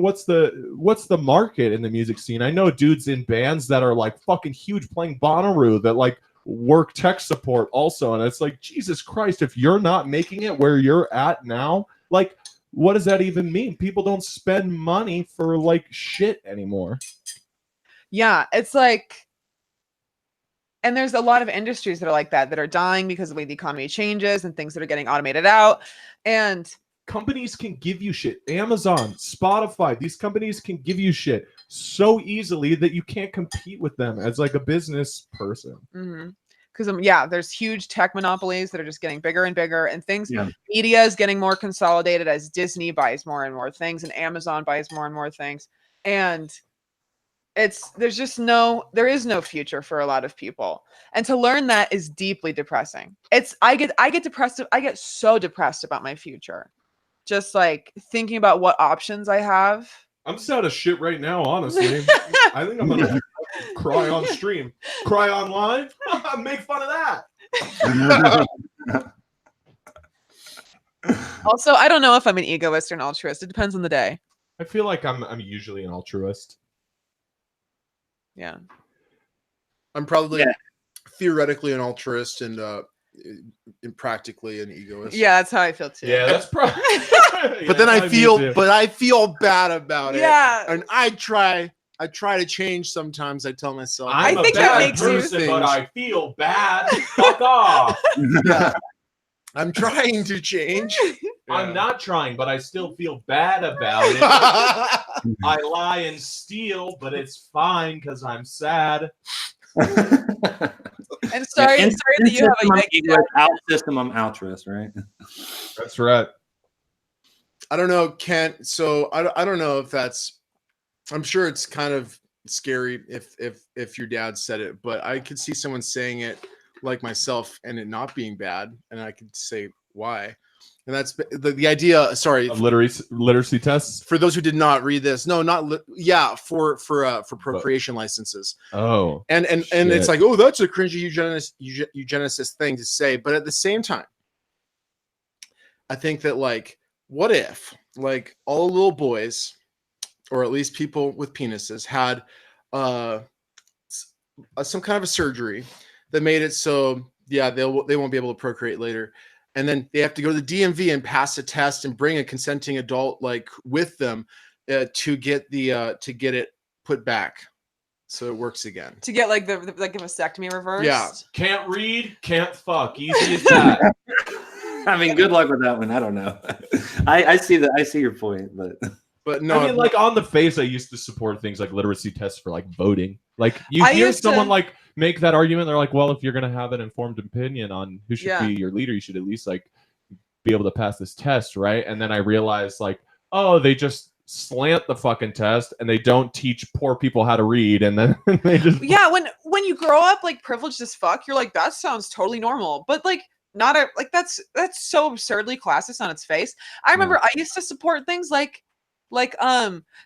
what's the market in the music scene? I know dudes in bands that are like fucking huge playing Bonnaroo that like work tech support also. And it's like, Jesus Christ, if you're not making it where you're at now, like what does that even mean? People don't spend money for like shit anymore. Yeah, it's like, and there's a lot of industries that are like that are dying because of the way the economy changes and things that are getting automated out. And companies can give you shit. Amazon, Spotify, these companies can give you shit so easily that you can't compete with them as like a business person. Because there's huge tech monopolies that are just getting bigger and bigger, and things. Yeah. Media is getting more consolidated as Disney buys more and more things, and Amazon buys more and more things, and there is no future for a lot of people. And to learn that is deeply depressing. I get depressed. I get so depressed about my future. Just like thinking about what options I have. I'm sad as shit right now, honestly. I think I'm gonna cry on stream. Cry online? Make fun of that. Also, I don't know if I'm an egoist or an altruist. It depends on the day. I feel like I'm usually an altruist. Yeah. I'm probably theoretically an altruist and practically an egoist. Yeah, that's how I feel too. Yeah, that's probably. But then I feel bad about it. Yeah. And I try to change sometimes. I tell myself I think that makes you. But I feel bad. Fuck off. Yeah. I'm trying to change. I'm not trying, but I still feel bad about it. I lie and steal, but it's fine because I'm sad. And sorry that you have a egoist, out system. I'm altruist, right? That's right. I don't know, Kent. So I don't know if that's. I'm sure it's kind of scary if your dad said it, but I could see someone saying it like myself and it not being bad, and I could say why. And that's the idea. Sorry, of literacy tests for those who did not read this. No, for procreation licenses. Oh, and it's like, oh, that's a cringy eugenicist thing to say. But at the same time, I think that like, what if like all little boys, or at least people with penises, had some kind of a surgery that made it so they won't be able to procreate later. and then they have to go to the DMV and pass a test and bring a consenting adult like with them to get it put back so it works again. To get like the vasectomy reversed. Yeah. Can't read, can't fuck. Easy as that. I mean, good luck with that one. I don't know. I see your point, but no, I mean, like on the face, I used to support things like literacy tests for like voting. Like you hear someone like make that argument, they're like, well, if you're gonna have an informed opinion on who should be your leader, you should at least like be able to pass this test, right? And then I realized like, oh, they just slant the fucking test and they don't teach poor people how to read, and then they just when you grow up like privileged as fuck, you're like, that sounds totally normal, but like that's so absurdly classist on its face. I remember I used to support things like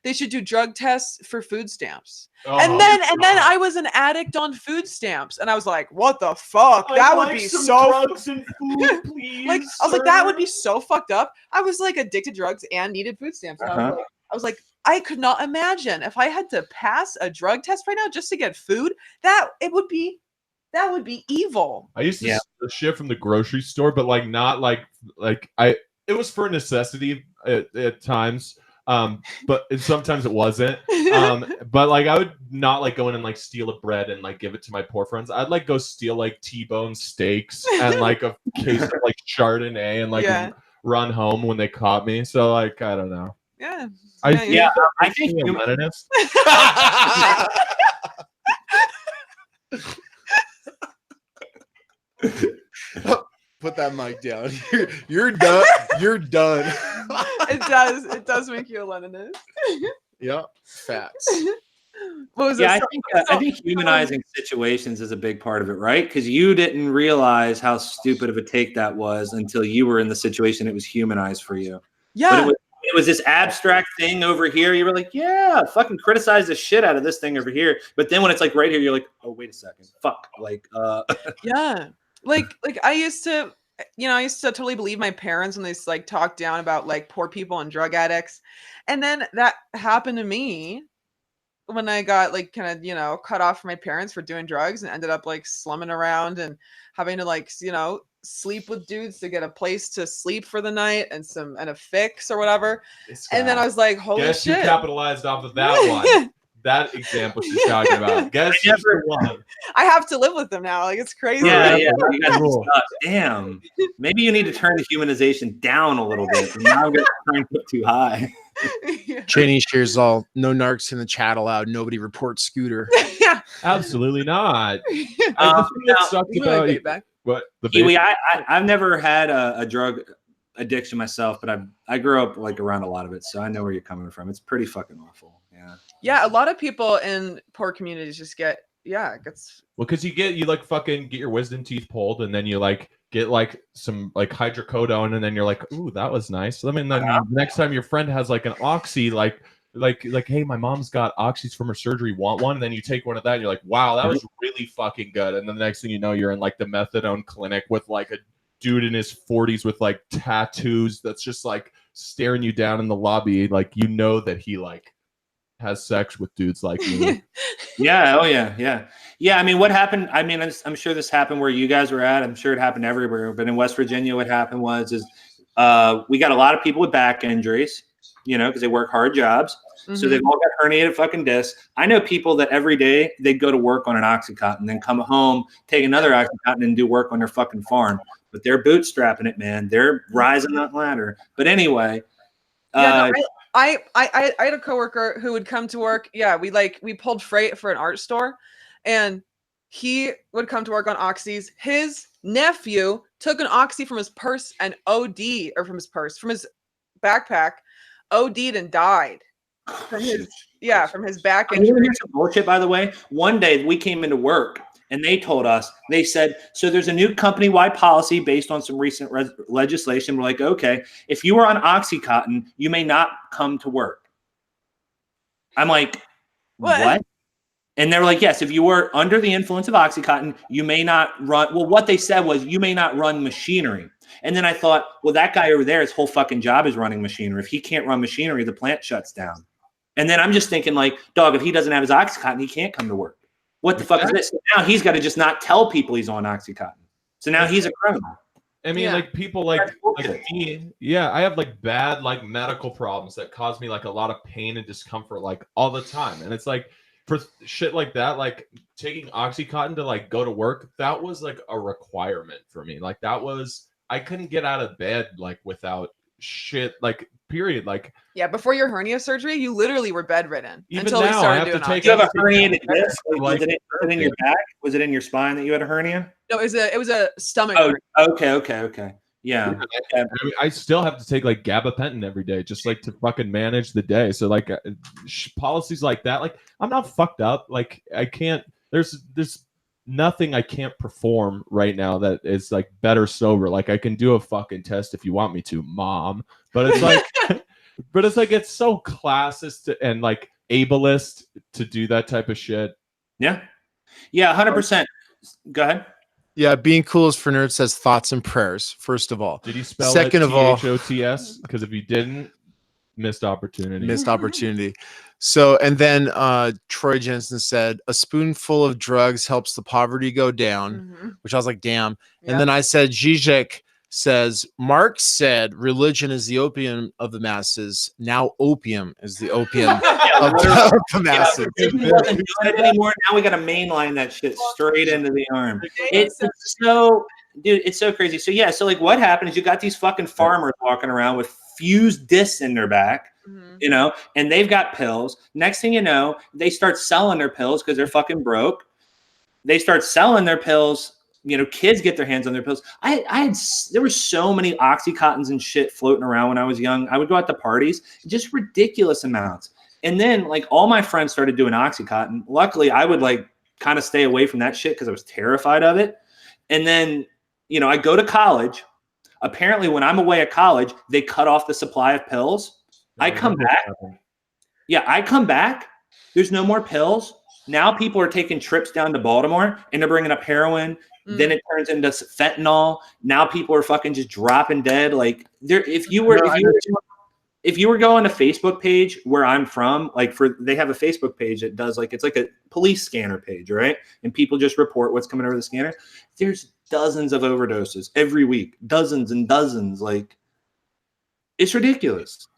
they should do drug tests for food stamps. And then I was an addict on food stamps, and I was like, what the fuck? That would be so drugs and food, please. like I was like, that would be so fucked up. I was like addicted to drugs and needed food stamps. And I was like, I could not imagine if I had to pass a drug test right now just to get food. That would be evil. I used to steal shit from the grocery store, but like not like it was for necessity at times. But sometimes it wasn't. But like I would not like go in and like steal a bread and like give it to my poor friends. I'd like go steal like T-bone steaks and like a case of like Chardonnay and like run home when they caught me. So like I don't know. Yeah. I think you're a Leninist. Put that mic down. You're done. You're done. It does make you a Leninist. Yeah, facts. What was I think humanizing situations is a big part of it, right? Because you didn't realize how stupid of a take that was until you were in the situation it was humanized for you. Yeah. But it was this abstract thing over here. You were like, yeah, fucking criticize the shit out of this thing over here. But then when it's like right here, you're like, oh, wait a second. Fuck. Like, yeah. Like I used to totally believe my parents when they like talk down about like poor people and drug addicts. And then that happened to me when I got like kind of, cut off from my parents for doing drugs and ended up like slumming around and having to like, sleep with dudes to get a place to sleep for the night and a fix or whatever. And then I was like, holy Guess shit. You capitalized off of that one. That example she's talking about. Guess who's the one? I have to live with them now. Like it's crazy. Yeah. You guys are stuck. Damn. Maybe you need to turn the humanization down a little bit. Now I'm going to turn it too high. Cheney shares all no narcs in the chat allowed. Nobody reports Scooter. Yeah. Absolutely not. The thing that sucked about what the Kiwi, I've never had a drug addiction myself, but I grew up like around a lot of it, so I know where you're coming from. It's pretty fucking awful. Yeah, a lot of people in poor communities just get because you like fucking get your wisdom teeth pulled, and then you like get like some like hydrocodone, and then you're like, ooh, that was nice. I mean, then next time your friend has like an oxy, like, hey, my mom's got oxys from her surgery, want one? And then you take one of that, and you're like, wow, that was really fucking good. And then the next thing you know, you're in like the methadone clinic with like a dude in his 40s with like tattoos that's just like staring you down in the lobby, like that he like has sex with dudes like me. Yeah. Oh yeah. I mean, what happened? I mean, I'm sure this happened where you guys were at. I'm sure it happened everywhere, but in West Virginia, what happened was we got a lot of people with back injuries, because they work hard jobs. Mm-hmm. So they've all got herniated fucking discs. I know people that every day they go to work on an Oxycontin, then come home, take another Oxycontin, and do work on their fucking farm. But they're bootstrapping it, man. They're rising that ladder. But anyway, I had a coworker who would come to work. Yeah, we pulled freight for an art store, and he would come to work on oxys. His nephew took an oxy from his purse and from his backpack, OD'd and died from his back injury. Here's some bullshit, by the way. One day we came into work and they told us, they said, so there's a new company-wide policy based on some recent legislation. We're like, okay, if you are on Oxycontin, you may not come to work. I'm like, what? And they were like, yes, if you were under the influence of Oxycontin, you may not run. Well, what they said was you may not run machinery. And then I thought, well, that guy over there, his whole fucking job is running machinery. If he can't run machinery, the plant shuts down. And then I'm just thinking like, dog, if he doesn't have his Oxycontin, he can't come to work. What the fuck is this? So now he's got to just not tell people he's on Oxycontin. So now he's a criminal. I mean, Yeah. like people like me, yeah, I have like bad like medical problems that cause me like a lot of pain and discomfort like all the time. And it's like for shit like that, like taking Oxycontin to like go to work, that was like a requirement for me. Like that was I couldn't get out of bed like without shit, like period. Like Yeah, before your hernia surgery, you literally were bedridden even until we now, I started have to doing take You have a Oxy. herniated disc. Like, Was it in your back? Was it in your spine that you had a hernia? No, it was a stomach. Oh, hernia. okay. Yeah. I mean, I still have to take like gabapentin every day just like to fucking manage the day. So like policies like that, like I'm not fucked up. Like I can't. There's nothing I can't perform right now that is like better sober. Like I can do a fucking test if you want me to, mom. But it's like, but it's like it's so classist and like ableist to do that type of shit. Yeah. 100%. Go ahead. Yeah, being cool is for nerds says thoughts and prayers. First of all, Did you spell Second it of all- THOTS? Because if you didn't, missed opportunity. missed opportunity. So, and then Troy Jensen said a spoonful of drugs helps the poverty go down, Mhm. which I was like, damn. Yeah. And then I said, Zizek says, Marx said religion is the opium of the masses. Now opium is the opium of the masses. Religion doesn't do it anymore. Now we got to mainline that shit straight into the arm. It's so, dude, it's so crazy. So yeah, so like what happened is you got these fucking farmers walking around with fused discs in their back, Mhm. you know, and they've got pills. Next thing you know, they start selling their pills because they're fucking broke. They start selling their pills. You know, kids get their hands on their pills. There were so many Oxycontins and shit floating around when I was young. I would go out to parties, just ridiculous amounts. And then like all my friends started doing Oxycontin. Luckily, I would like kind of stay away from that shit because I was terrified of it. And then, you know, I go to college. Apparently, when I'm away at college, they cut off the supply of pills. I come back. Yeah, I come back. There's no more pills. Now people are taking trips down to Baltimore and they're bringing up heroin. Then it turns into fentanyl. Now people are fucking just dropping dead. Like there, if you were going to Facebook page where I'm from, like they have a Facebook page that does like, it's like a police scanner page, right? And people just report what's coming over the scanner. There's dozens of overdoses every week, dozens and dozens. Like it's ridiculous.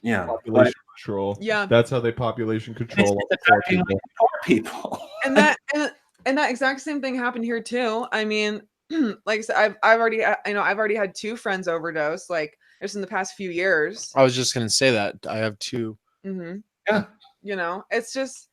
Yeah. Population control. Yeah. That's how they population control. It's affecting like, poor people. And that exact same thing happened here too. I mean, like I said, I've already had 2 friends overdose like just in the past few years. I was just going to say that. I have 2. Mm-hmm. Yeah. You know, it's just.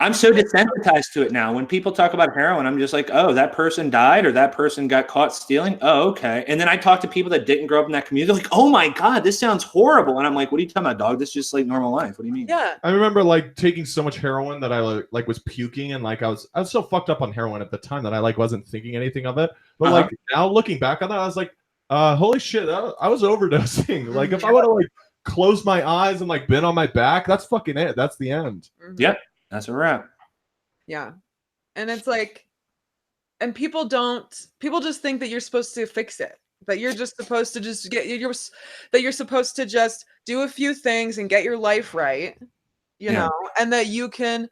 I'm so desensitized to it now. When people talk about heroin, I'm just like, oh, that person died or that person got caught stealing. Oh, okay. And then I talk to people that didn't grow up in that community. They're like, oh my God, this sounds horrible. And I'm like, what are you talking about, dog? This is just like normal life. What do you mean? Yeah. I remember like taking so much heroin that I like was puking and like I was so fucked up on heroin at the time that I like wasn't thinking anything of it. But like now looking back on that, I was like, holy shit, I was overdosing. Like if I would have like closed my eyes and like been on my back, that's fucking it. That's the end. Mhm. Yep. That's a wrap. Yeah. And it's like, and people just think that you're supposed to fix it, that you're just supposed to just that you're supposed to just do a few things and get your life right, you know, and that you can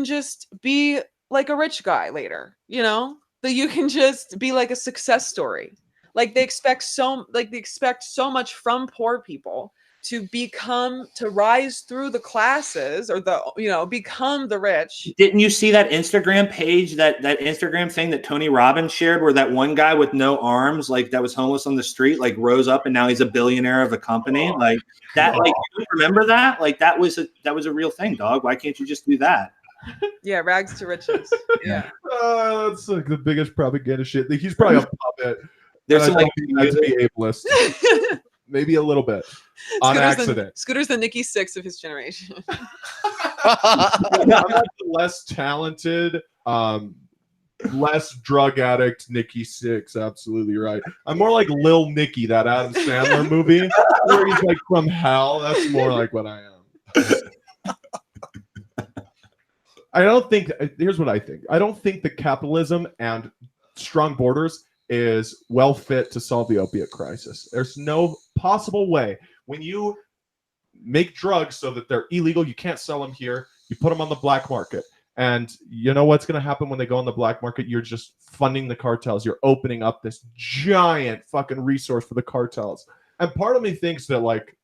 just be like a rich guy later, you know, that you can just be like a success story. Like they expect so much from poor people to rise through the classes or become the rich. Didn't you see that Instagram page, that Instagram thing that Tony Robbins shared where that one guy with no arms, like that was homeless on the street, like rose up and now he's a billionaire of a company like that. Like, you remember that? Like that was a real thing, dog. Why can't you just do that? Yeah. Rags to riches. Yeah. That's like the biggest propaganda shit. He's probably a puppet. There's some like that's be ableist. Maybe a little bit on accident. Scooter's the Nikki Sixx of his generation. I'm the less talented, less drug addict Nikki Sixx. Absolutely right. I'm more like Lil Nicky, that Adam Sandler movie where he's like from hell. That's more like what I am. I don't think. Here's what I think. I don't think that capitalism and strong borders is well fit to solve the opiate crisis. There's no possible way. When you make drugs so that they're illegal, you can't sell them here, you put them on the black market. And you know what's going to happen when they go on the black market? You're just funding the cartels. You're opening up this giant fucking resource for the cartels. And part of me thinks that like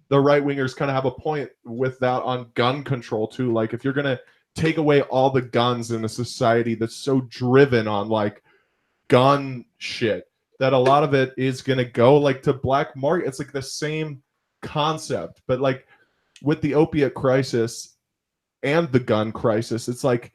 the right wingers kind of have a point with that on gun control too. Like if you're going to take away all the guns in a society that's so driven on like gun shit, that a lot of it is going to go like to black market. It's like the same concept, but like with the opiate crisis and the gun crisis, it's like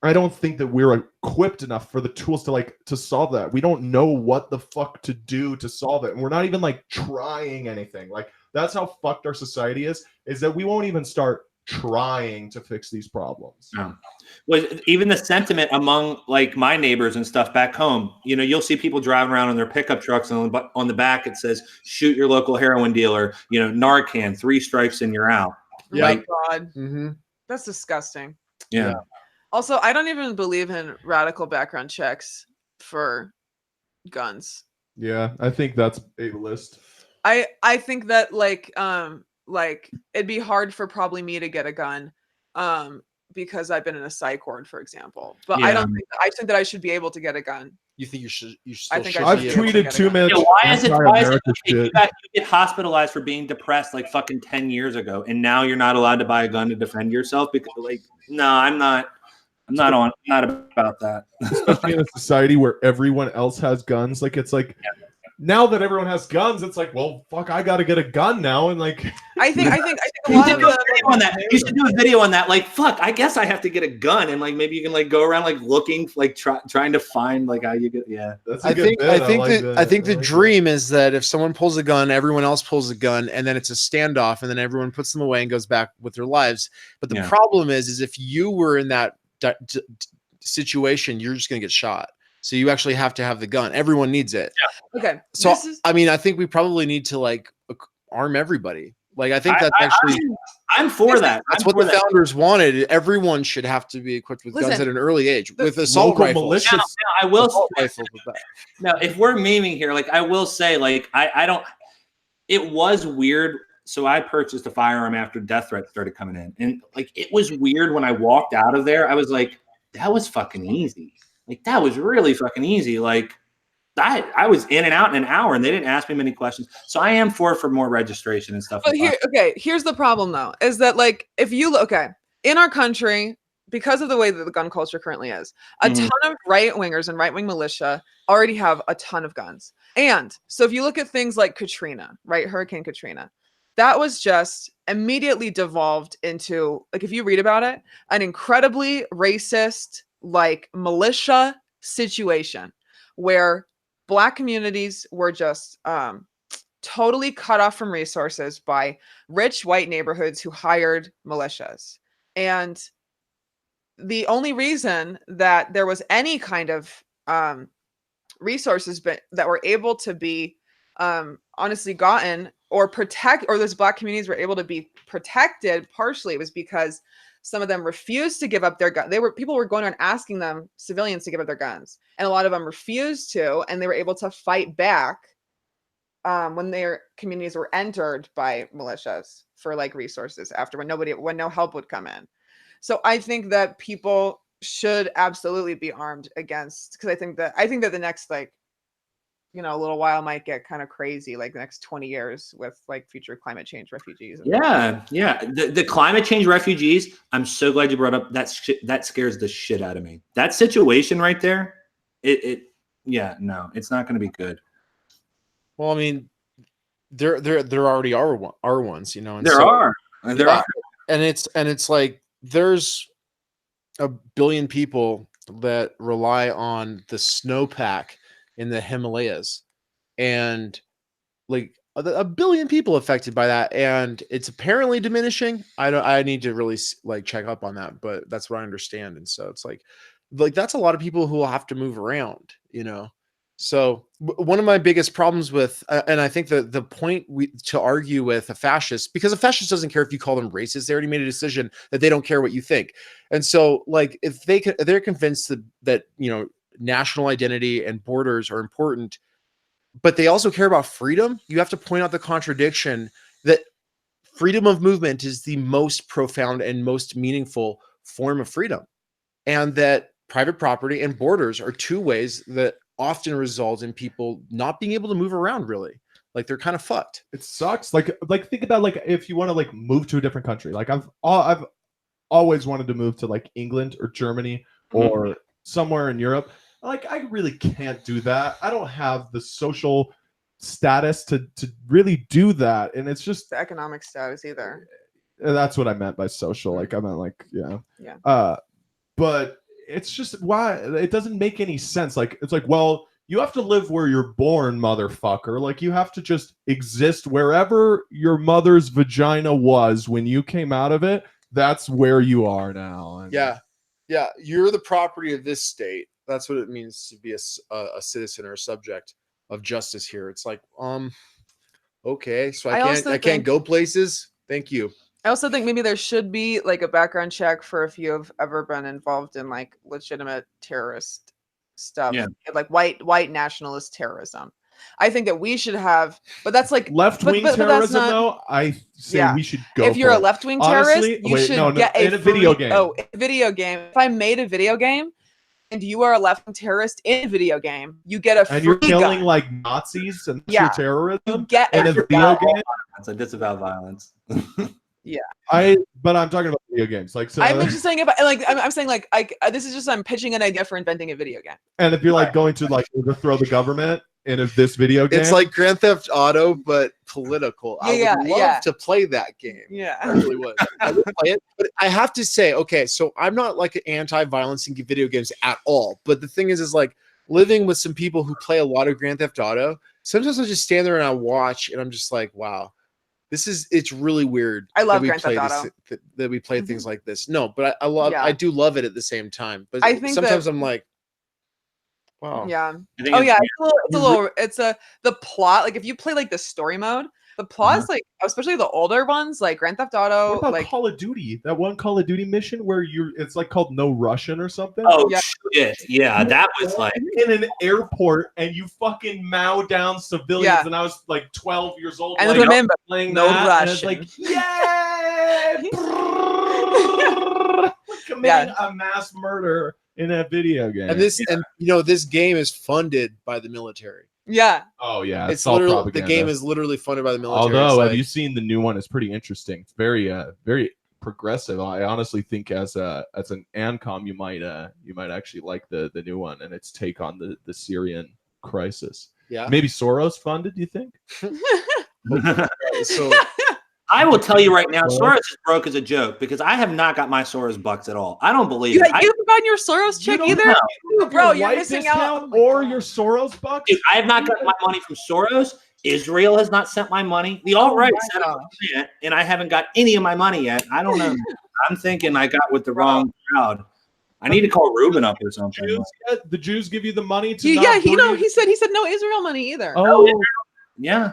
I don't think that we're equipped enough for the tools to solve that. We don't know what the fuck to do to solve it, and we're not even like trying anything. Like that's how fucked our society is that we won't even start trying to fix these problems. Yeah. Well, even the sentiment among like my neighbors and stuff back home, you'll see people driving around on their pickup trucks, and on the back it says "shoot your local heroin dealer," Narcan, 3 strikes and you're out. Oh my God. Mm-hmm. That's disgusting. Yeah. Also, I don't even believe in radical background checks for guns. Yeah, I think that's ableist. I think that like it'd be hard for probably me to get a gun because I've been in a psych ward, for example. But I think that I should be able to get a gun. You think you still think should? I I've should be able to tweeted get a too gun. much. Why is it anti-America you shit. get hospitalized for being depressed like fucking 10 years ago, and now you're not allowed to buy a gun to defend yourself? Because like, no, I'm not about that. Especially in a society where everyone else has guns. Like it's like now that everyone has guns, it's like, well, fuck, I got to get a gun now. And like, I think a You lot should of do a the video on that. You should do a video on that. Like, fuck, I guess I have to get a gun, and like maybe you can like go around like looking, like trying to find like how you get. Yeah, that's a I good think bit. I think the like dream is that if someone pulls a gun, everyone else pulls a gun, and then it's a standoff, and then everyone puts them away and goes back with their lives. But the problem is if you were in that situation, you're just gonna get shot. So you actually have to have the gun. Everyone needs it. Yeah. Okay. So I mean, I think we probably need to like arm everybody. Like I think that's actually I'm for that. That's what the founders wanted. Everyone should have to be equipped with guns at an early age with assault rifles. Now, I will. Now, if we're memeing here, like I will say, like I don't. It was weird. So I purchased a firearm after death threats started coming in, and like it was weird when I walked out of there. I was like, that was fucking easy. Like that was really fucking easy. Like I was in and out in an hour, and they didn't ask me many questions. So I am for more registration and stuff. But here's the problem though, is that like if you look in our country, because of the way that the gun culture currently is, a ton of right wingers and right wing militia already have a ton of guns. And so if you look at things like Katrina, right, Hurricane Katrina, that was just immediately devolved into, like, if you read about it, an incredibly racist, like, militia situation where Black communities were just totally cut off from resources by rich white neighborhoods who hired militias. And the only reason that there was any kind of resources that were able to be honestly gotten or those Black communities were able to be protected partially was because some of them refused to give up their gun. People were going around asking them, civilians, to give up their guns, and a lot of them refused to, and they were able to fight back when their communities were entered by militias for like resources after when no help would come in. So I think that people should absolutely be armed against, because I think that the next a little while might get kind of crazy, like the next 20 years with like future climate change refugees. Yeah. The climate change refugees, I'm so glad you brought up that shit. That scares the shit out of me. That situation right there, it's not going to be good. Well, I mean, there already are ones, and there are. And it's like there's a billion people that rely on the snowpack in the Himalayas, and like a billion people affected by that, and it's apparently diminishing. I need to really like check up on that, but that's what I understand. And so it's like that's a lot of people who will have to move around, So one of my biggest problems with, and I think the point to argue with a fascist, because a fascist doesn't care if you call them racist, they already made a decision that they don't care what you think. And so like if they're convinced that national identity and borders are important, but they also care about freedom, you have to point out the contradiction that freedom of movement is the most profound and most meaningful form of freedom, and that private property and borders are two ways that often result in people not being able to move around, really. Like they're kind of fucked. It sucks. Like think about like if you want to like move to a different country. Like I've always wanted to move to like England or Germany or somewhere in Europe. Like I really can't do that. I don't have the social status to really do that, and it's just The economic status either. that's what I meant by social. Like I meant like Yeah. but it's just why it doesn't make any sense. Like it's like, well, you have to live where you're born, motherfucker. Like you have to just exist wherever your mother's vagina was when you came out of it. That's where you are now. And Yeah. You're the property of this state. That's what it means to be a citizen or a subject of justice here. It's like, okay, so I can't go places. Thank you. I also think maybe there should be like a background check for if you have ever been involved in like legitimate terrorist stuff, like white nationalist terrorism. I think that we should have, but that's like left-wing terrorism, though. I say we should go. If you're a left-wing terrorist, you should get in a video game. Oh, in a video game. If I made a video game and you are a left-wing terrorist in a video game, you get a free and you're killing gun. like Nazis and your terrorism. You get in a video game. So disavow violence. Yeah. But I'm talking about video games. Like, so I'm just saying about like I'm saying like this is just I'm pitching an idea for inventing a video game. And if you're like going to like overthrow the government in this video game, it's like Grand Theft Auto but political. I would love to play that game. Yeah, I really would. I would play it, but I have to say, okay, so I'm not like an anti-violence in video games at all. But the thing is like living with some people who play a lot of Grand Theft Auto. Sometimes I just stand there and I watch, and I'm just like, wow. It's really weird. I love Grand Theft Auto. That we play things like this. No, but I do love it at the same time. But I think sometimes I'm like, wow. Yeah. It's the plot. Like if you play like the story mode, the plot is like, especially the older ones, like Grand Theft Auto. What about like Call of Duty? That one Call of Duty mission where it's like called No Russian or something. Oh shit! Yeah, that was like in an airport and you fucking mow down civilians. And I was like 12 years old. And like, remember, playing no that, Russian. And it's like, yay! Committing a mass murder in a video game. And this game is funded by the military. Yeah. Oh yeah. It's literally propaganda. The game is literally funded by the military. Although, have you seen the new one? It's pretty interesting. It's very very progressive. I honestly think as an ANCOM you might actually like the new one and its take on the Syrian crisis. Yeah. Maybe Soros funded, do you think? So I will tell you right now, Soros is broke as a joke because I have not got my Soros bucks at all. I don't believe it. You haven't gotten your Soros check either? No. Bro, you're missing out. Or your Soros bucks? Dude, I have not gotten my money from Soros. Israel has not sent my money. The alt-right sent it, and I haven't got any of my money yet. I don't know. I'm thinking I got with the wrong crowd. I need to call Ruben up or something. The Jews give you the money to he said no Israel money either. Oh, yeah.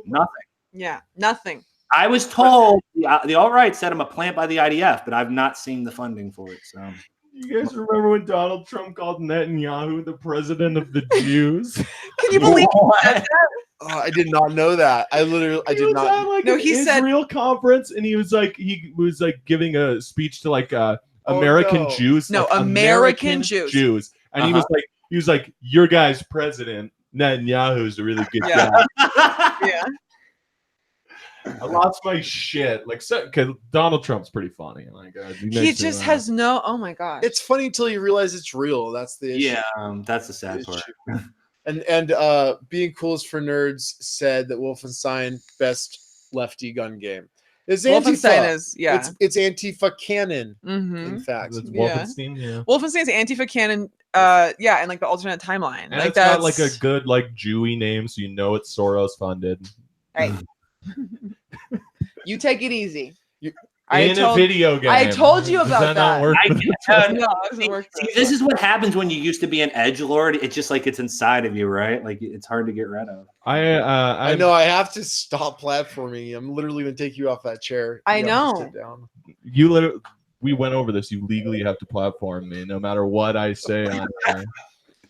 Nothing. Yeah, nothing. I was told the alt-right said I'm a plant by the IDF, but I've not seen the funding for it. So, you guys remember when Donald Trump called Netanyahu the president of the Jews? Can you believe that? Oh, I did not know that. I did not. At, like, he said Israel conference, and he was like giving a speech to like American Jews. No, like, American Jews. And he was like, your guy's president Netanyahu's a really good guy. Yeah. I lost my shit. Like, because Donald Trump's pretty funny. Like, he just has no. Oh my god! It's funny until you realize it's real. That's the issue. Yeah, that's the sad part. And Being Cool for Nerds said that Wolfenstein best lefty gun game. It's Wolfenstein is it's Antifa canon. In fact, it's Wolfenstein. Yeah. Wolfenstein's Antifa canon. And like the alternate timeline. And like it's got like a good like Jewy name, so you know it's Soros funded. Hey. You take it easy. A video game. I told you about that. This is what happens when you used to be an edgelord. It's just like it's inside of you, right? Like it's hard to get rid of. I know. I have to stop platforming. I'm literally going to take you off that chair. I know. Sit down. You literally. We went over this. You legally have to platform me, no matter what I say on there.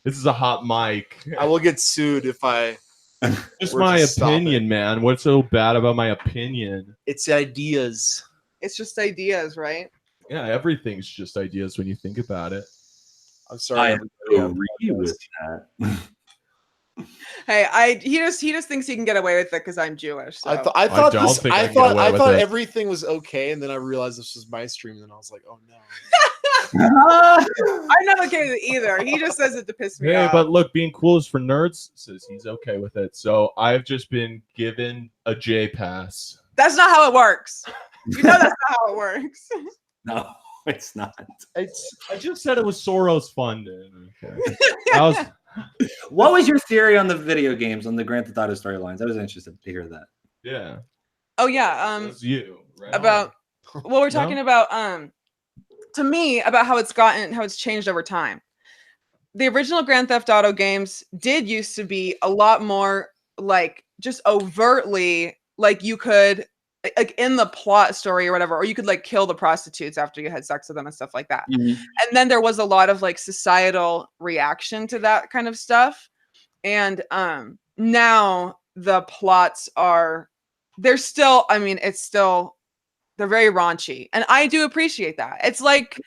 This is a hot mic. I will get sued if I Just We're my just stopping. opinion, man. What's so bad about my opinion? It's ideas. It's just ideas, right? Yeah, everything's just ideas when you think about it. I'm sorry. I everybody. agree with that. Hey, he just thinks he can get away with it because I'm Jewish. So. I thought don't this. think I I can get thought away I with thought it. everything was okay, and then I realized this was my stream, and then I was like, oh no. I'm not okay with it either. He just says it to piss me Hey, off. but look, being cool is for nerds. Says he's okay with it. So I've just been given a J pass. That's not how it works. You know that's not how it works. No, it's not. I just said it was Soros funded. Okay. That was, What was your theory on the video games, on the Grand Theft Auto storylines? I was interested to hear that. yeah. Oh yeah. It was you. Right About on. what we're talking about. To me, about how it's changed over time. The original Grand Theft Auto games did used to be a lot more like just overtly like you could like in the plot story or whatever, or you could like kill the prostitutes after you had sex with them and stuff like that. Mhm. And then there was a lot of like societal reaction to that kind of stuff. And now the plots they're still, I mean, they're very raunchy. And I do appreciate that. It's like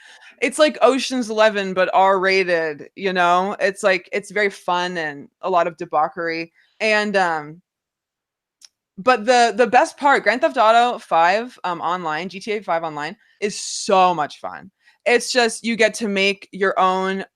Ocean's 11 but R-rated, you know? It's like it's very fun and a lot of debauchery. And but the best part, Grand Theft Auto 5 online, GTA 5 online is so much fun. It's just you get to make your own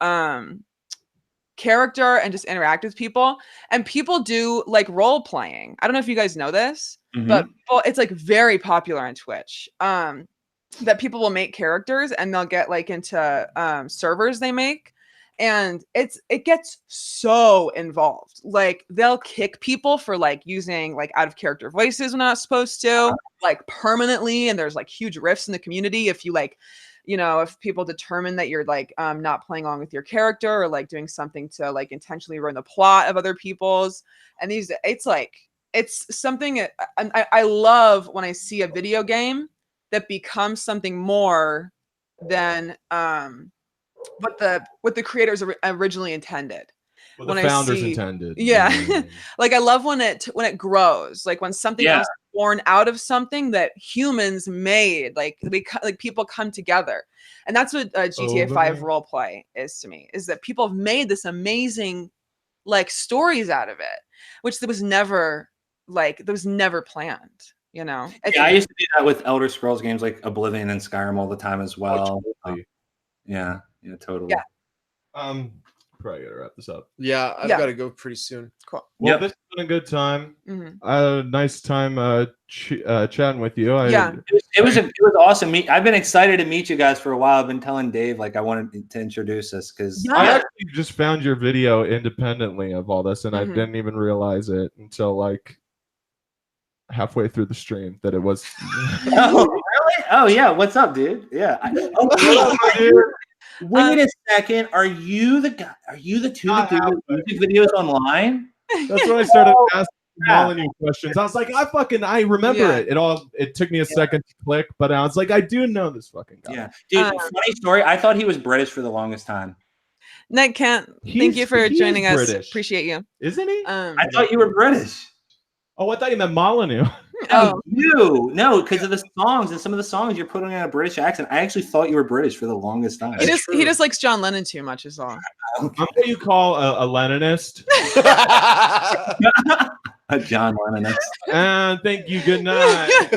character and just interact with people, and people do like role playing. I don't know if you guys know this, but it's like very popular on Twitch. That people will make characters and they'll get like into servers they make, and it gets so involved. Like they'll kick people for like using like out of character voices when not supposed to, like permanently, and there's like huge rifts in the community if you like, you know, if people determine that you're like not playing along with your character or like doing something to like intentionally ruin the plot of other people's. And it's something I love when I see a video game that becomes something more than what the creators originally intended. What the when founders I see, intended. yeah. Like I love when it grows, like when something else is born out of something that humans made, like people come together. And that's what GTA 5 roleplay is to me, is that people have made this amazing like stories out of it, which was never planned, you know. Yeah, I used to do that with Elder Scrolls games like Oblivion and Skyrim all the time as well. Totally. Yeah, totally. Yeah. Probably gotta wrap this up. Yeah, I've got to go pretty soon. Cool. Well, this has been a good time. Mm-hmm. I had a nice time chatting with you. It was awesome. I've been excited to meet you guys for a while. I've been telling Dave like I wanted to introduce us because I actually just found your video independently of all this, and I didn't even realize it until like halfway through the stream that it was. Oh, really? Oh yeah. What's up, dude? Yeah. Wait a second. Are you the guy? Are you the two that do music videos online? That's when I started asking Molyneux questions. I was like, I remember it. It took me a second to click, but I was like, I do know this fucking guy. Yeah, dude. Funny story. I thought he was British for the longest time. Nick Kent, thank you for joining us. British. Appreciate you. Isn't he? I thought you were British. Oh, I thought you meant Molyneux. Oh, no, because of the songs and some of the songs you're putting on a British accent. I actually thought you were British for the longest time. He just likes John Lennon too much, is all. I'm what you call a Leninist. A John Lennonist. And thank you. Good night.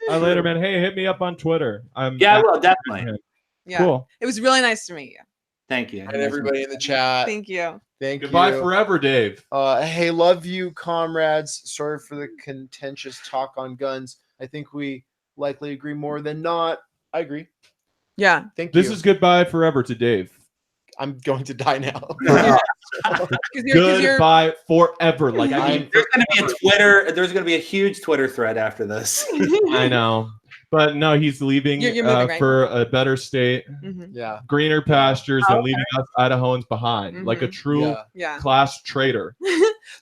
Later, man. Hey, hit me up on Twitter. I will definitely. Yeah, cool. It was really nice to meet you. Thank you. And everybody in the chat. Thank you. Thank Goodbye you. forever, Dave. Hey, love you, comrades. Sorry for the contentious talk on guns. I think we likely agree more than not. I agree. Yeah. Thank you. This is goodbye forever to Dave. I'm going to die now. Goodbye forever. Like there's going to be a Twitter. There's going to be a huge Twitter thread after this. I know. But no, he's leaving you're moving, right? for a better state, Yeah, greener pastures, and leaving us Idahoans behind, like a true class traitor.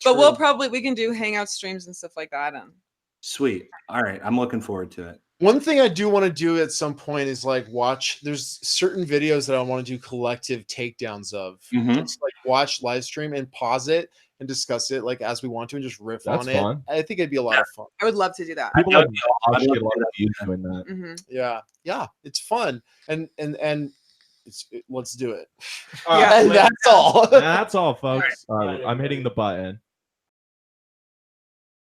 But we can do hangout streams and stuff like that. And sweet. All right, I'm looking forward to it. One thing I do want to do at some point is like watch. There's certain videos that I want to do collective takedowns of. Just like watch live stream and pause it and discuss it like as we want to and just riff That's on fun. it. I think it'd be a lot of fun. I would love to do that. People I'd like love to- Josh I'd love get a lot to of views doing that. Mhm. Yeah, it's fun, and let's do it. Yeah. And that's all. That's all, folks. All right, I'm hitting the button.